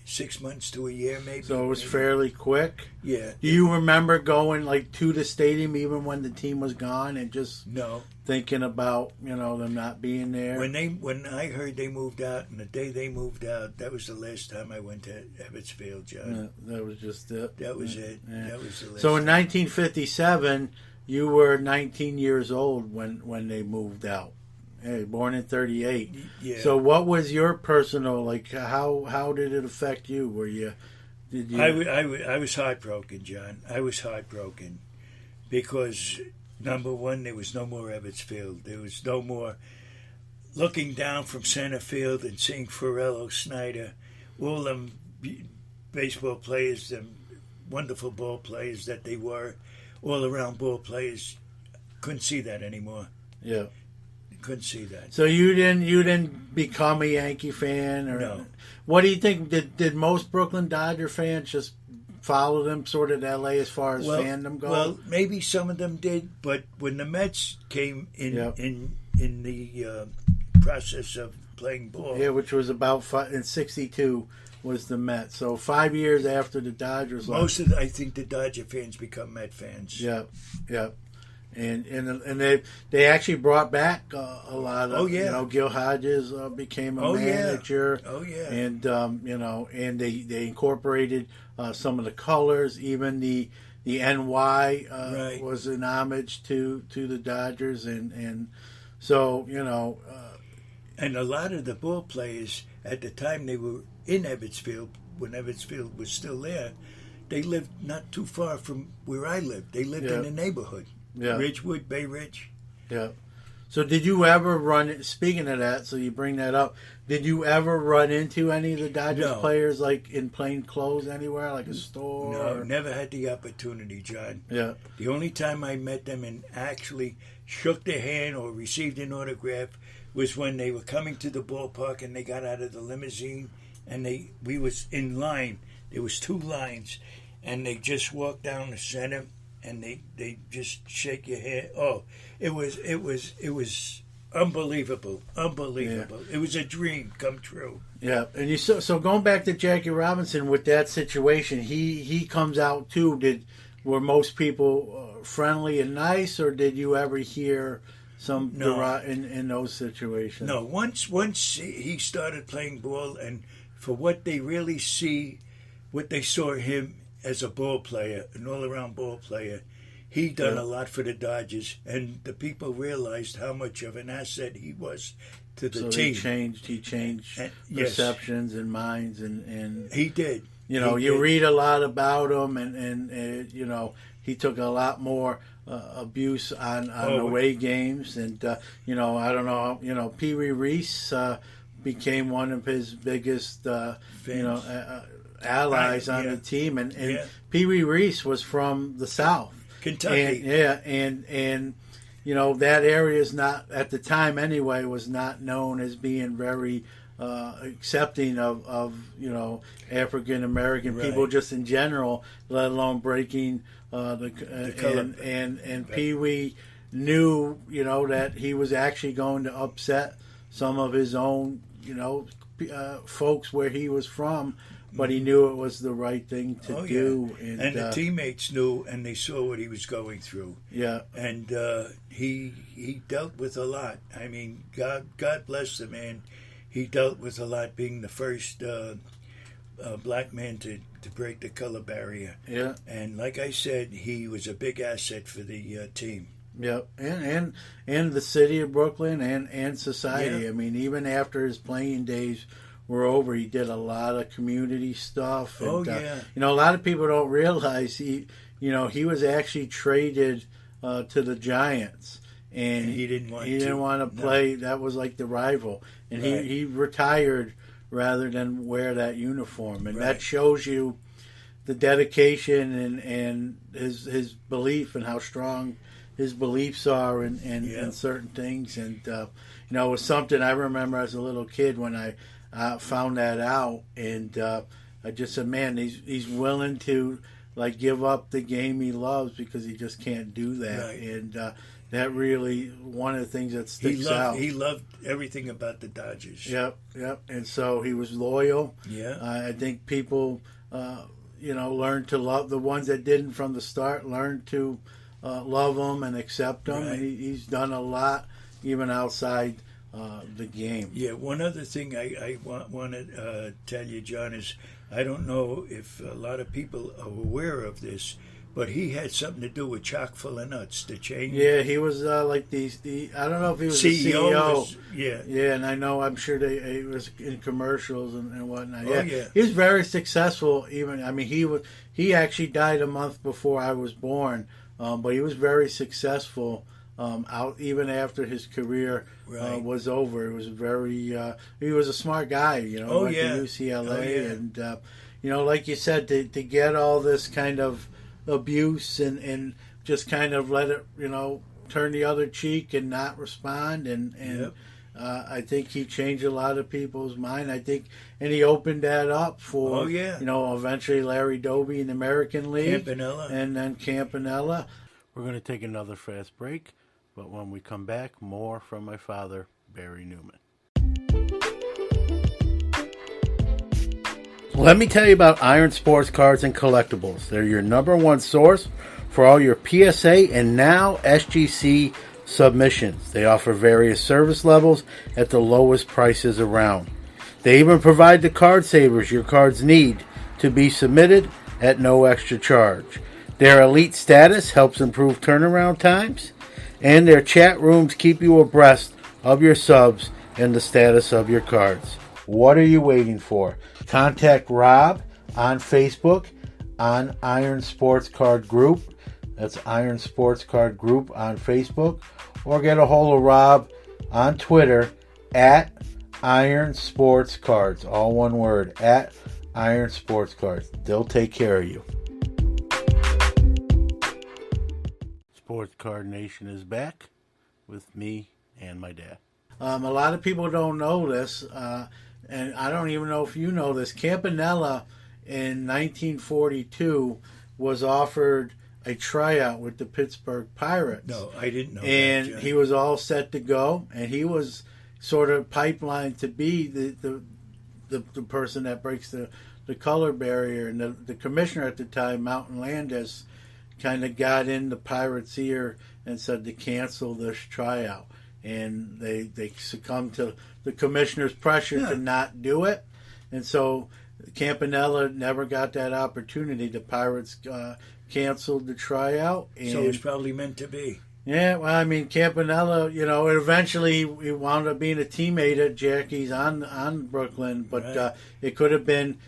6 months to a year, maybe. So it was fairly quick? Yeah. Do you remember going to the stadium even when the team was gone and just thinking about, them not being there? When I heard they moved out, and the day they moved out, that was the last time I went to Ebbets Field, John. Yeah, that was just it. That was it. Yeah. That was the last So in 1957, you were 19 years old when they moved out. Hey, born in 38. Yeah. So what was your personal, how did it affect you? Did you? I was heartbroken, John. I was heartbroken because, number one, there was no more Ebbets Field. There was no more looking down from center field and seeing Farello, Snyder, all them baseball players, them wonderful ball players that they were, all-around ball players. Couldn't see that anymore. Yeah. Couldn't see that. So you didn't become a Yankee fan, or no? What do you think? Did most Brooklyn Dodger fans just follow them sort of L.A. as far as fandom goes? Well, maybe some of them did, but when the Mets came in the process of playing ball, which was about in '62 was the Mets. So 5 years after the Dodgers left. I think the Dodger fans become Met fans. Yeah. And they actually brought back a lot of Gil Hodges became a manager. And and they incorporated some of the colors. Even the NY was an homage to the Dodgers, and so and a lot of the ball players at the time they were in Ebbets Field, when Ebbets Field was still there, they lived not too far from where I lived. They lived in the neighborhood. Yeah. Ridgewood, Bay Ridge. Yeah. So did you ever speaking of that, so you bring that up, did you ever run into any of the Dodgers players in plain clothes anywhere, like a store? No, never had the opportunity, John. Yeah. The only time I met them and actually shook their hand or received an autograph was when they were coming to the ballpark and they got out of the limousine and we was in line. There was 2 lines and they just walked down the center and they just shake your hand. Oh, it was unbelievable. Yeah. It was a dream come true. Yeah, and so going back to Jackie Robinson with that situation, he comes out too. Were most people friendly and nice, or did you ever hear some in those situations? No, once he started playing ball, and for what they really what they saw him as a ball player, an all-around ball player, he done a lot for the Dodgers, and the people realized how much of an asset he was to the team. He changed perceptions and minds, and he did. You read a lot about him, and he took a lot more abuse on Oh. away games, and you know, I don't know, you know, Pee Wee Reese became one of his biggest you know allies on Yeah. the team, and Yeah. Pee Wee Reese was from the South, Kentucky. and you know, that area is not, at the time anyway, was not known as being very accepting of you know, African American Right. people just in general, let alone breaking the color. and Pee Wee knew, you know, that he was actually going to upset some of his own, you know, folks where he was from, but he knew it was the right thing to Oh, do. yeah. And the teammates knew, and they saw what he was going through. Yeah. And he dealt with a lot. I mean, God bless the man. He dealt with a lot, being the first black man to break the color barrier. Yeah. And like I said, he was a big asset for the team. Yep, and the city of Brooklyn and society. Yeah. I mean, even after his playing days were over, he did a lot of community stuff. And, Oh, yeah. You know, a lot of people don't realize he was actually traded to the Giants, and he didn't want to No. play. That was like the rival, and Right. he retired rather than wear that uniform, and that Right. shows you the dedication and his belief and how strong his beliefs are in certain things. And you know, it was something I remember as a little kid when I found that out, and I just said, man, he's willing to like give up the game he loves because he just can't do that. Right. And that really one of the things that sticks out. He loved everything about the Dodgers. Yep. And so he was loyal. Yeah. I think people, you know, learned to love the ones that didn't from the start. Learned to love him and accept him. Right. He's done a lot, even outside the game. Yeah, one other thing I want to tell you, John, is I don't know if a lot of people are aware of this, but he had something to do with Chock full of nuts, the chain. Yeah, he was like the I don't know if he was the CEO. CEO. Yeah, and I know, I'm sure he was in commercials and whatnot. Oh, yeah. He was very successful. Even, I mean, he actually died a month before I was born, but he was very successful out even after his career Right. was over. It was very he was a smart guy, you know. Oh, Went yeah. to UCLA, Oh, yeah. and you know, like you said, to get all this kind of abuse and just kind of let it, you know, turn the other cheek and not respond, and Yep. I think he changed a lot of people's mind. I think, and he opened that up for, Oh, yeah. you know, eventually Larry Doby in the American League, Campanella. and then Campanella. We're going to take another fast break, but when we come back, more from my father, Barry Newman. Let me tell you about Iron Sports Cards and Collectibles. They're your number one source for all your PSA and now SGC submissions. They offer various service levels at the lowest prices around. They even provide the card savers your cards need to be submitted at no extra charge. Their elite status helps improve turnaround times, and their chat rooms keep you abreast of your subs and the status of your cards. What are you waiting for? Contact Rob on Facebook on Iron Sports Card Group. That's Iron Sports Card Group on Facebook. Or get a hold of Rob on Twitter at Iron Sports Cards. All one word, at Iron Sports Cards. They'll take care of you. Sports Card Nation is back with me and my dad. A lot of people don't know this, and I don't even know if you know this. Campanella in 1942 was offered a tryout with the Pittsburgh Pirates. No, I didn't know And that, John. he was all set to go, and he was sort of pipelined to be the person that breaks the color barrier. And the commissioner at the time, Mountain Landis, kind of got in the Pirates' ear and said to cancel this tryout. And they succumbed to the commissioner's pressure to not do it. And so Campanella never got that opportunity. The Pirates canceled the tryout. And So it was probably meant to be. Yeah, well, I mean, Campanella, eventually he wound up being a teammate at Jackie's on Brooklyn, but Right. it could have been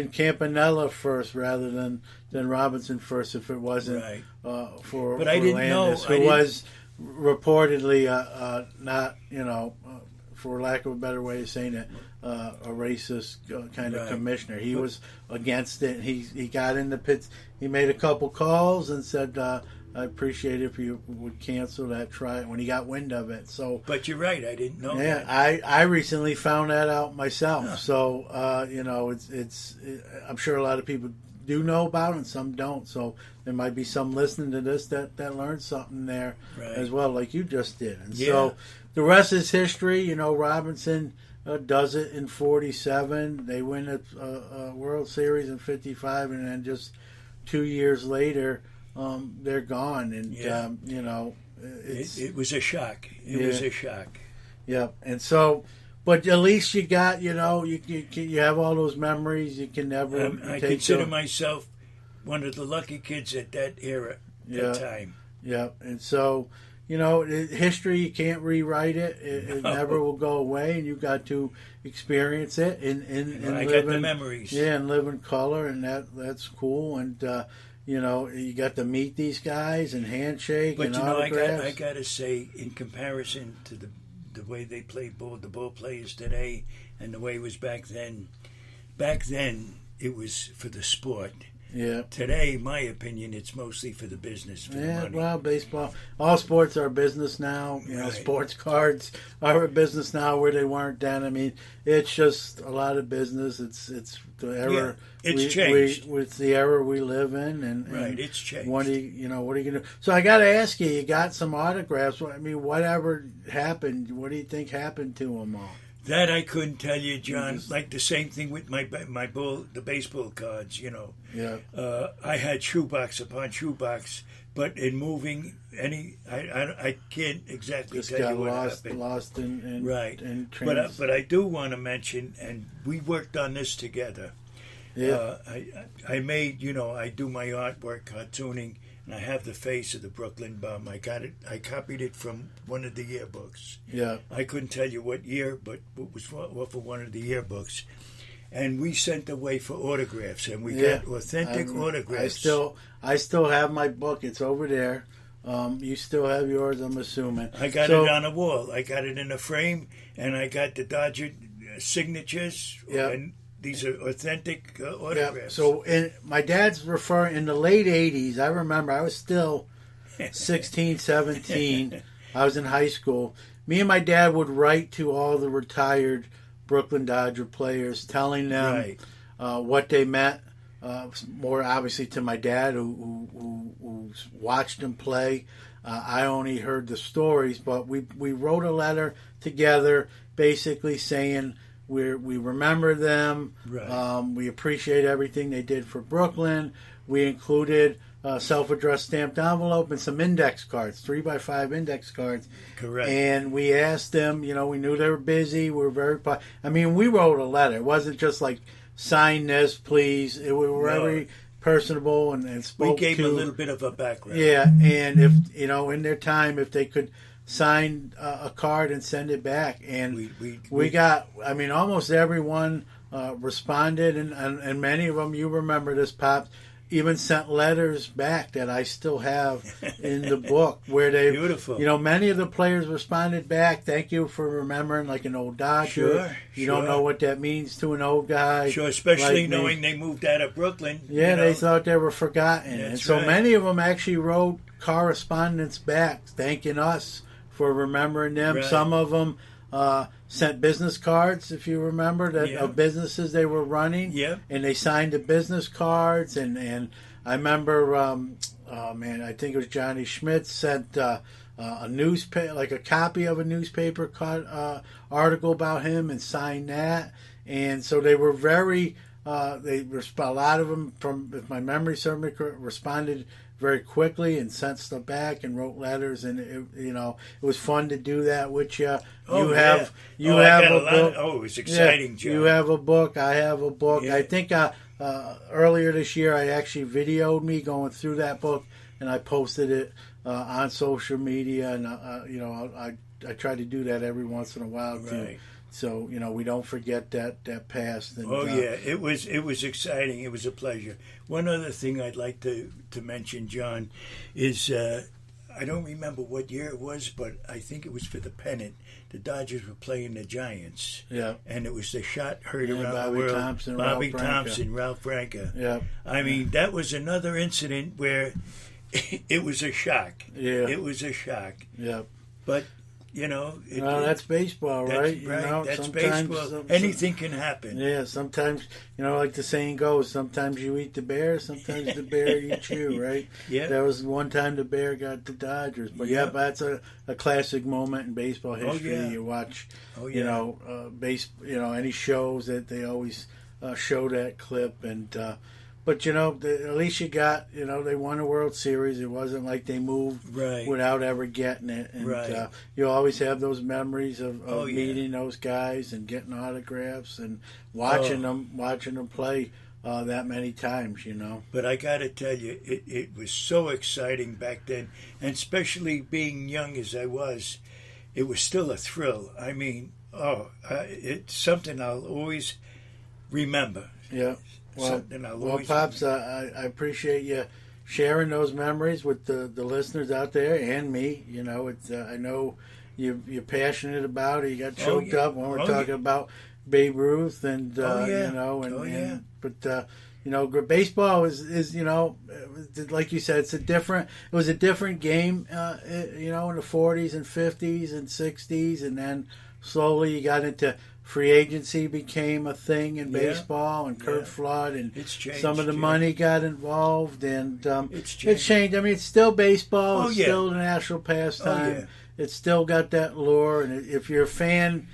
Campanella first rather than Robinson first if it wasn't Right. for But I didn't know- Landis, I who didn't- was reportedly not, for lack of a better way of saying it, a racist kind of Right. commissioner. He was against it. He got in the pits. He made a couple calls and said, I appreciate it if you would cancel that try when he got wind of it. So, But you're right. I didn't know yeah, that. I recently found that out myself. So, I'm sure a lot of people do know about it and some don't. So there might be some listening to this that learned something there Right. as well, like you just did. And Yeah. so the rest is history. Robinson does it in 47. They win a World Series in 55, and then just 2 years later, they're gone. And Yeah. It was a shock. It was Yeah. a shock. yeah. And so, but at least you got you have all those memories. You can never. I take consider them. myself one of the lucky kids at that era, Yeah. that time. Yeah, and so history, you can't rewrite it. It No. never will go away, and you got to experience it and I live got the in memories. Yeah, and live in color, and that's cool. And you got to meet these guys and handshake But and I autographs. got to say, in comparison to the way they played ball, the ball players today, and the way it was back then it was for the sport. Yeah. Today, in my opinion, it's mostly for the business, for the Yeah, money. well, baseball, all sports are business now. Right. Sports cards are a business now where they weren't then. I mean, it's just a lot of business. It's the era. Yeah, it's changed. It's the era we live in, and Right, it's changed. What are you gonna do? So I got to ask you. You got some autographs. I mean, whatever happened? What do you think happened to them all? That I couldn't tell you, John. Like the same thing with the baseball cards. Yeah. I had shoebox upon shoebox, but in moving I can't exactly Just tell got you what lost happened. in Right. in But I do want to mention, and we worked on this together. Yeah. I made, I do my artwork, cartooning, and I have the face of the Brooklyn Bum. I copied it from one of the yearbooks. Yeah. I couldn't tell you what year, but it was for one of the yearbooks. And we sent away for autographs, and we got authentic autographs. I still have my book. It's over there. You still have yours, I'm assuming. I got it on a wall. I got it in a frame, and I got the Dodger signatures. Yeah. And these are authentic autographs. Yeah. So my dad's referring in the late 80s. I remember I was still 16, 17. I was in high school. Me and my dad would write to all the retired Brooklyn Dodger players, telling them what they meant. More obviously to my dad, who watched him play. I only heard the stories, but we wrote a letter together, basically saying we remember them. Right. We appreciate everything they did for Brooklyn. We included a self-addressed stamped envelope and some index cards, 3x5 index cards. Correct. And we asked them, we knew they were busy. We were very, we wrote a letter. It wasn't just like, sign this, please. We were very personable and spoke We gave to, them a little bit of a background. Yeah, and if, in their time, if they could sign a card and send it back. And we got, almost everyone responded, and many of them, you remember this, Pops, even sent letters back that I still have in the book where they, Beautiful. Many of the players responded back, thank you for remembering like an old Dodger. Sure, You don't know what that means to an old guy. Sure, especially like knowing me. they moved out of Brooklyn. Yeah, they thought they were forgotten. That's And so right. many of them actually wrote correspondence back thanking us for remembering them. Right. Some of them sent business cards, if you remember, of businesses they were running. Yeah. And they signed the business cards. And I remember, I think it was Johnny Schmidt sent a newspaper, like a copy of a newspaper article about him, and signed that. And so they were very, a lot of them, from, if my memory serves me correct, responded very quickly and sent stuff back and wrote letters, and it was fun to do that with you. You have a book. It was exciting, Joe. You have a book. I have a book. Yeah. I think earlier this year I actually videoed me going through that book, and I posted it on social media, and I try to do that every once in a while too. Right. So we don't forget that past. And, Yeah, it was exciting. It was a pleasure. One other thing I'd like to mention, John, is I don't remember what year it was, but I think it was for the pennant. The Dodgers were playing the Giants. Yeah. And it was the shot heard around Bobby the world. Thompson, Bobby Ralph Branca. Thompson, Ralph Branca. Yeah. I mean, that was another incident where it was a shock. Yeah. It was a shock. Yeah. But, that's baseball, right? Right. That's sometimes, baseball. Anything can happen. Yeah, sometimes, like the saying goes, sometimes you eat the bear, sometimes the bear eats you, right? Yeah. There was one time the bear got the Dodgers. But, that's a classic moment in baseball history. yeah. You watch, yeah. any shows that they always show that clip. And but, at least you got, they won a World Series. It wasn't like they moved Right. without ever getting it. And Right. you always have those memories of yeah. meeting those guys and getting autographs and watching them play that many times, But I got to tell you, it was so exciting back then, and especially being young as I was, it was still a thrill. I mean, it's something I'll always remember. Yeah. Well, Pops, I appreciate you sharing those memories with the listeners out there and me. It's I know you're passionate about it. You got choked up when we're talking about Babe Ruth and baseball is like you said, it was a different game in the 40s and 50s and 60s, and then slowly you got into free agency became a thing in baseball, and Kurt Flood, and some of the money got involved, and it's changed. I mean, it's still baseball. It's still the national pastime. It's still got that lure, and if you're a fan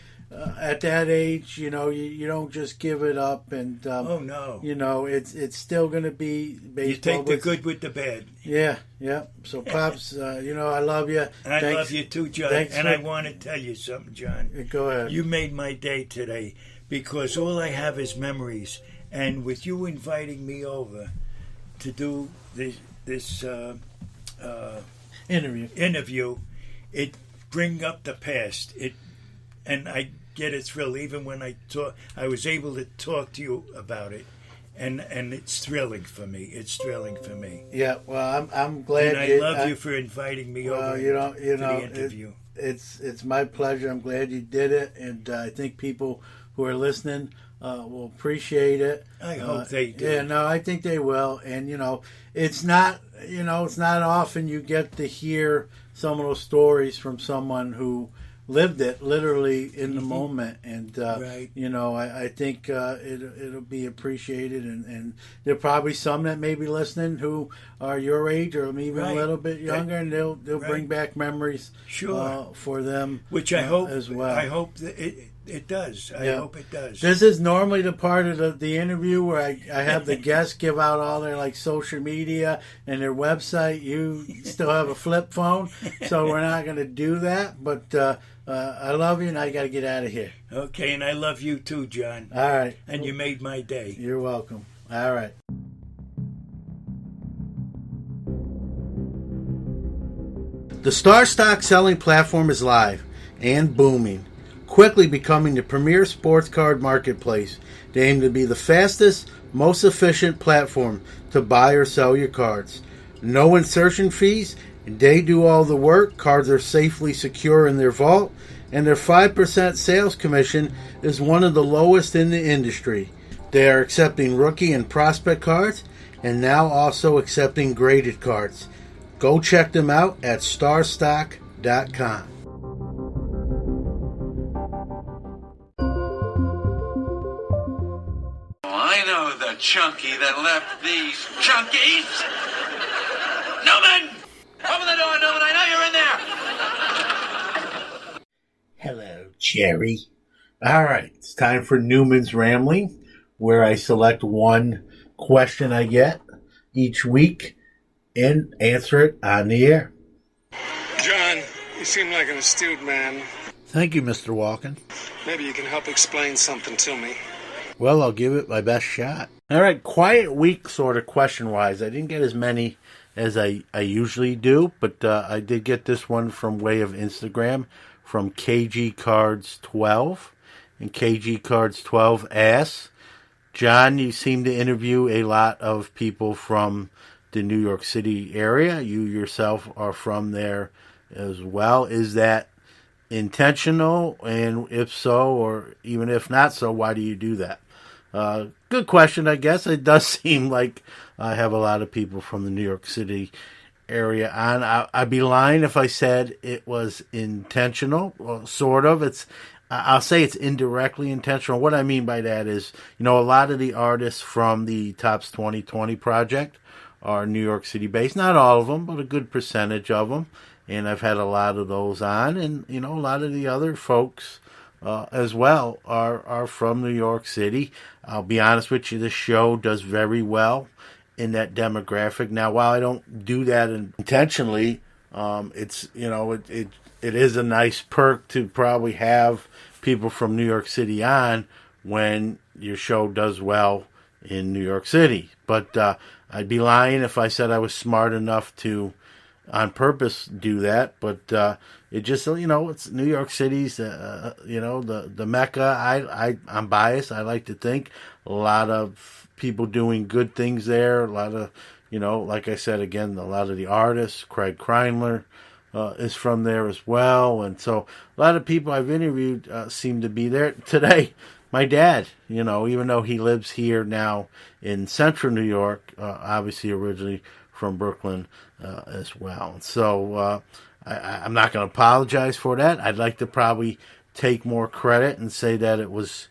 at that age, you don't just give it up, and it's still going to be baseball. You take the good with the bad. Yeah. So, Pops, I love you. I love you too, John. I want to tell you something, John. Go ahead. You made my day today, because all I have is memories, and with you inviting me over to do this interview, it bring up the past. And I get a thrill even when I was able to talk to you about it, and it's thrilling for me. It's thrilling for me. Yeah, well, I'm glad. And I love you for inviting me over to the interview. It's my pleasure. I'm glad you did it, and I think people who are listening will appreciate it. I hope they do. Yeah, no, I think they will. And it's not often you get to hear some of those stories from someone who lived it literally in the moment, and I think it'll be appreciated, and there'll probably some that may be listening who are your age or even a little bit younger, and they'll bring back memories for them, which I hope as well. I hope that it does. I hope it does. This is normally the part of the interview where I have the guests give out all their social media and their website. You still have a flip phone, so we're not going to do that, but I love you, and I got to get out of here. Okay, and I love you too, John. All right. And you made my day. You're welcome. All right. The Star Stock selling platform is live and booming, quickly becoming the premier sports card marketplace. They aim to be the fastest, most efficient platform to buy or sell your cards. No insertion fees. They do all the work. Cards are safely secure in their vault, and their 5% sales commission is one of the lowest in the industry. They are accepting rookie and prospect cards, and now also accepting graded cards. Go check them out at starstock.com. I know the chunky that left these junkies. Newman! Open the door, Newman. I know you're in there. Hello, Jerry. All right, it's time for Newman's Rambling, where I select one question I get each week and answer it on the air. John, you seem like an astute man. Thank you, Mr. Walken. Maybe you can help explain something to me. Well, I'll give it my best shot. All right, quiet week sort of question-wise. I didn't get as many as I usually do, but I did get this one from way of Instagram from KG Cards 12. And KG Cards 12 asks, John, you seem to interview a lot of people from the New York City area. You yourself are from there as well. Is that intentional? And if so, or even if not so, why do you do that? Good question, I guess. It does seem like I have a lot of people from the New York City area on. I'd be lying if I said it was intentional. Well, sort of. I'll say it's indirectly intentional. What I mean by that is, a lot of the artists from the Tops 2020 project are New York City based. Not all of them, but a good percentage of them. And I've had a lot of those on. And, a lot of the other folks as well are from New York City. I'll be honest with you, this show does very well in that demographic. Now, while I don't do that intentionally, it's, it is a nice perk to probably have people from New York City on when your show does well in New York City. But I'd be lying if I said I was smart enough to on purpose do that. But it just, it's New York City's, the Mecca. I'm biased. I like to think a lot of people doing good things there. A lot of, like I said, again, a lot of the artists, Craig Kreinler, is from there as well. And so a lot of people I've interviewed seem to be there. Today, my dad, even though he lives here now in central New York, obviously originally from Brooklyn as well. So I'm not going to apologize for that. I'd like to probably take more credit and say that it was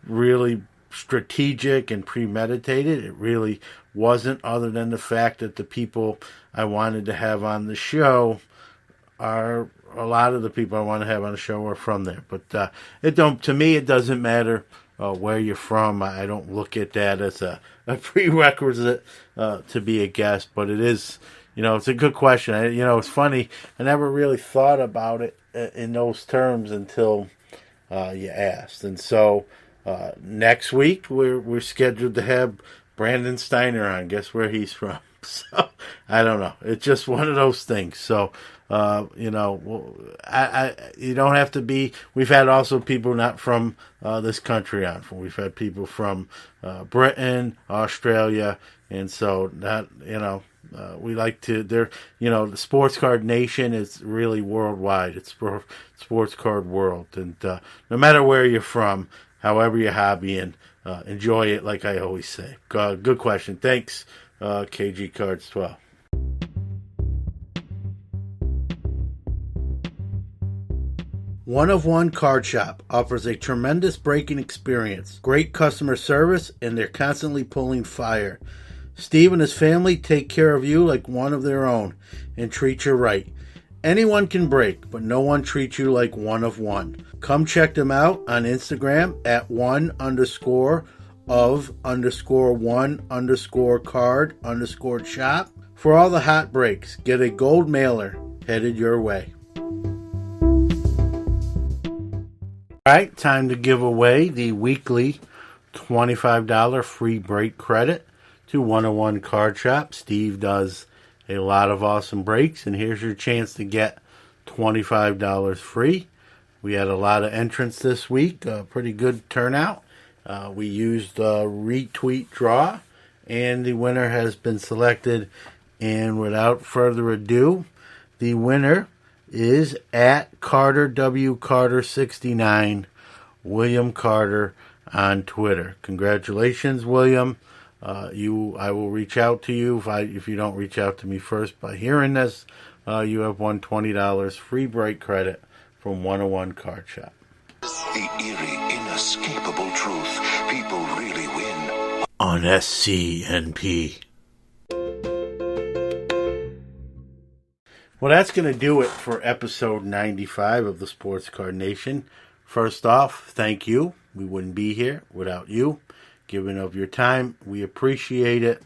really strategic and premeditated. It really wasn't, other than the fact that the people I wanted to have on the show are a lot of the people I want to have on the show are from there. But to me, it doesn't matter where you're from. I don't look at that as a prerequisite to be a guest. But it is, it's a good question. It's funny. I never really thought about it in those terms until you asked. And so next week we're scheduled to have Brandon Steiner on. Guess where he's from? So I don't know. It's just one of those things. So you don't have to be. We've had also people not from this country on. We've had people from Britain, Australia, and so that we like to. The Sports Card Nation is really worldwide. It's Sports Card World, and no matter where you're from, however you're hobbying, enjoy it. Like I always say. Good question. Thanks. KG Cards 12. One of One Card Shop offers a tremendous breaking experience, great customer service, and they're constantly pulling fire. Steve and his family take care of you like one of their own and treat you right. Anyone can break, but no one treats you like One of One. Come check them out on Instagram at one_of_one_card_shop. For all the hot breaks, get a gold mailer headed your way. All right, time to give away the weekly $25 free break credit to 101 Card Shop. Steve does a lot of awesome breaks, and here's your chance to get $25 free. We had a lot of entrants this week, a pretty good turnout. We used a retweet draw, and the winner has been selected. And without further ado, the winner is at Carter W. Carter 69, William Carter on Twitter. Congratulations, William. I will reach out to you if you don't reach out to me first by hearing this. You have won $20 free break credit from 101 Card Shop. The eerie, inescapable truth. People really win on SCNP. Well, that's going to do it for episode 95 of the Sports Card Nation. First off, thank you. We wouldn't be here without you giving of your time. We appreciate it.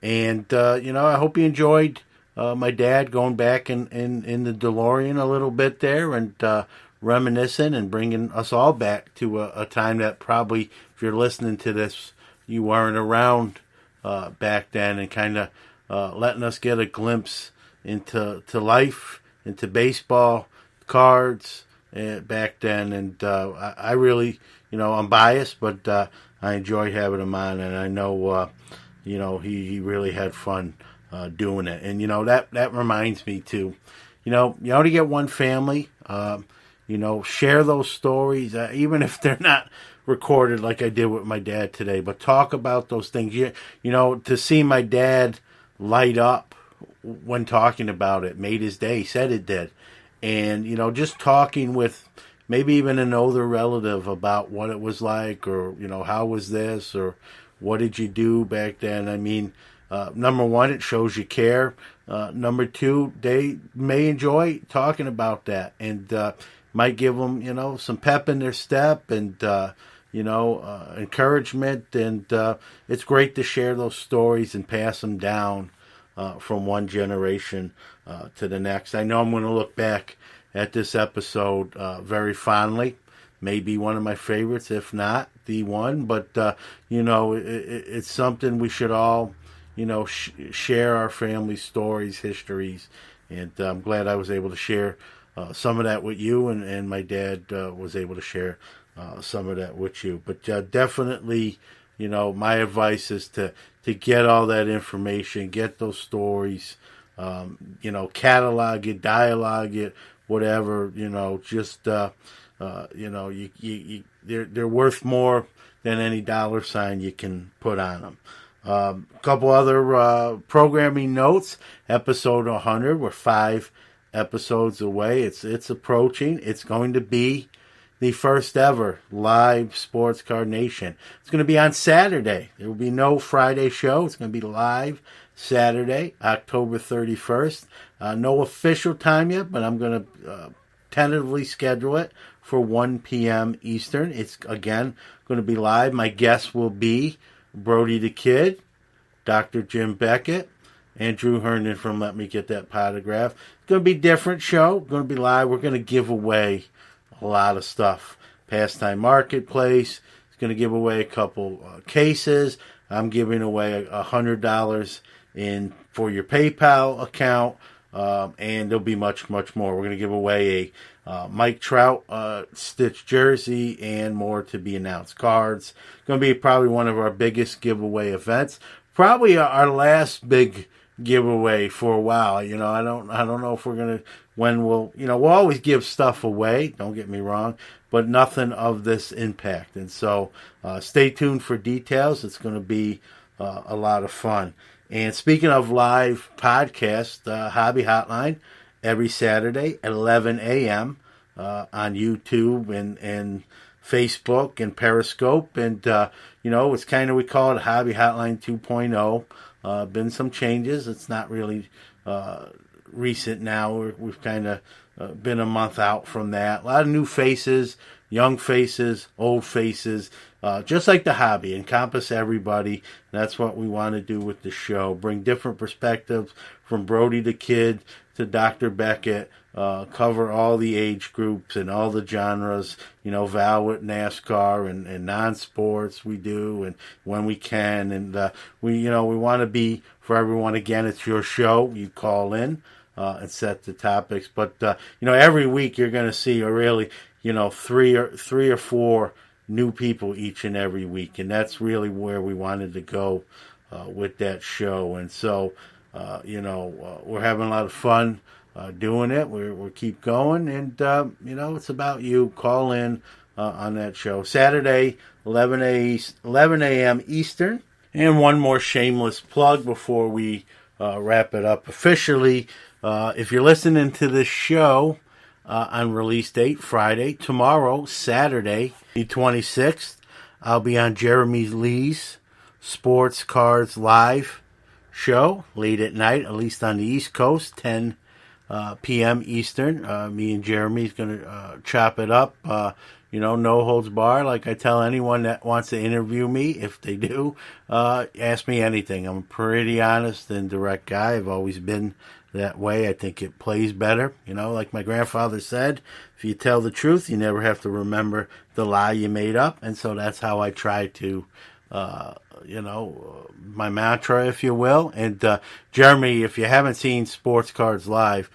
And, I hope you enjoyed my dad going back in the DeLorean a little bit there and reminiscing and bringing us all back to a time that probably, if you're listening to this, you weren't around back then, and kind of letting us get a glimpse into life, into baseball, cards back then. And I really, I'm biased, but I enjoy having him on, and I know, he really had fun doing it. And, that reminds me, too, you only get one family. Share those stories, even if they're not recorded like I did with my dad today, but talk about those things. To see my dad light up when talking about it made his day, said it did. And, just talking with maybe even an older relative about what it was like, or, how was this, or what did you do back then? I mean, number one, it shows you care. Number two, they may enjoy talking about that, and might give them, some pep in their step, and, encouragement. And it's great to share those stories and pass them down from one generation to the next. I know I'm going to look back at this episode very fondly. Maybe one of my favorites, if not the one. But, it's something we should all, share our family stories, histories. And I'm glad I was able to share some of that with you, and my dad was able to share some of that with you. But definitely, my advice is to get all that information, get those stories, catalog it, dialogue it, whatever, just, they're worth more than any dollar sign you can put on them. A couple other programming notes. Episode 100, we're 5 episodes away. It's approaching. It's going to be the first ever live Sports Card Nation. It's going to be on Saturday. There will be no Friday show. It's going to be live Saturday, October 31st. No official time yet, but I'm going to tentatively schedule it for 1 p.m. Eastern. It's, again, going to be live. My guests will be Brody the Kid, Dr. Jim Beckett, and Drew Herndon from Let Me Get That Potograph. It's going to be a different show. Going to be live. We're going to give away a lot of stuff. Pastime Marketplace. It's going to give away a couple cases. I'm giving away $100 for your PayPal account. And there'll be much, much more. We're going to give away a Mike Trout stitch jersey and more to be announced. Cards. Going to be probably one of our biggest giveaway events. Probably our last big giveaway for a while. I don't know if we're going to, when we'll always give stuff away. Don't get me wrong, but nothing of this impact. And so stay tuned for details. It's going to be a lot of fun. And speaking of live podcast, Hobby Hotline, every Saturday at 11 a.m. On YouTube and Facebook and Periscope. And, it's kind of, we call it Hobby Hotline 2.0. Been some changes. It's not really recent now. We've kind of been a month out from that. A lot of new faces, young faces, old faces. Just like the hobby, encompass everybody. That's what we want to do with the show. Bring different perspectives from Brody the Kid to Dr. Beckett. Cover all the age groups and all the genres. Val with NASCAR and non-sports we do, and when we can. And we want to be for everyone. Again, it's your show. You call in and set the topics. But every week you're going to see really three or four new people each and every week, and that's really where we wanted to go with that show. And so we're having a lot of fun doing it. We'll keep going, and it's about you. Call in on that show Saturday, 11 a.m. Eastern. And one more shameless plug before we wrap it up officially. If you're listening to this show on release date, Friday, tomorrow, Saturday, the 26th, I'll be on Jeremy Lee's Sports Cards Live show, late at night, at least on the East Coast, 10 p.m. Eastern. Me and Jeremy's going to chop it up, no holds bar. Like I tell anyone that wants to interview me, if they do, ask me anything. I'm a pretty honest and direct guy. I've always been that way. I think it plays better. Like my grandfather said, if you tell the truth, you never have to remember the lie you made up. And so that's how I try to my mantra, if you will. And Jeremy, if you haven't seen Sports Cards Live,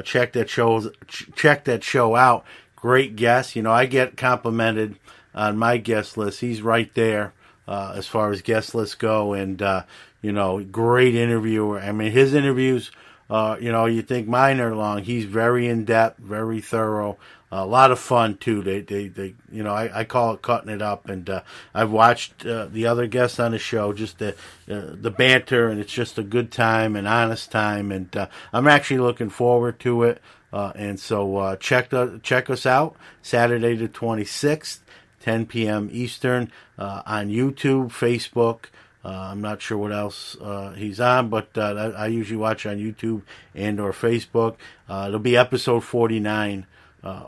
check that show out. Great guest. I get complimented on my guest list. He's right there as far as guest lists go, and great interviewer. I mean, his interviews, you think mine are long. He's very in depth, very thorough. A lot of fun too. They I call it cutting it up. And I've watched the other guests on the show, just the banter, and it's just a good time, an honest time. And I'm actually looking forward to it. And so check us out Saturday the 26th, 10 p.m. Eastern, on YouTube, Facebook. I'm not sure what else he's on, but I usually watch on YouTube and or Facebook. It'll be episode 49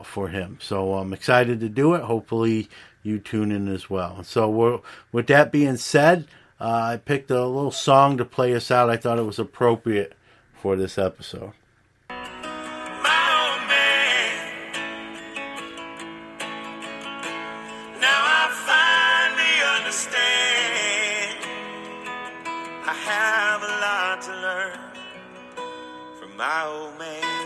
for him. So I'm excited to do it. Hopefully you tune in as well. So with that being said, I picked a little song to play us out. I thought it was appropriate for this episode. I have a lot to learn from my old man.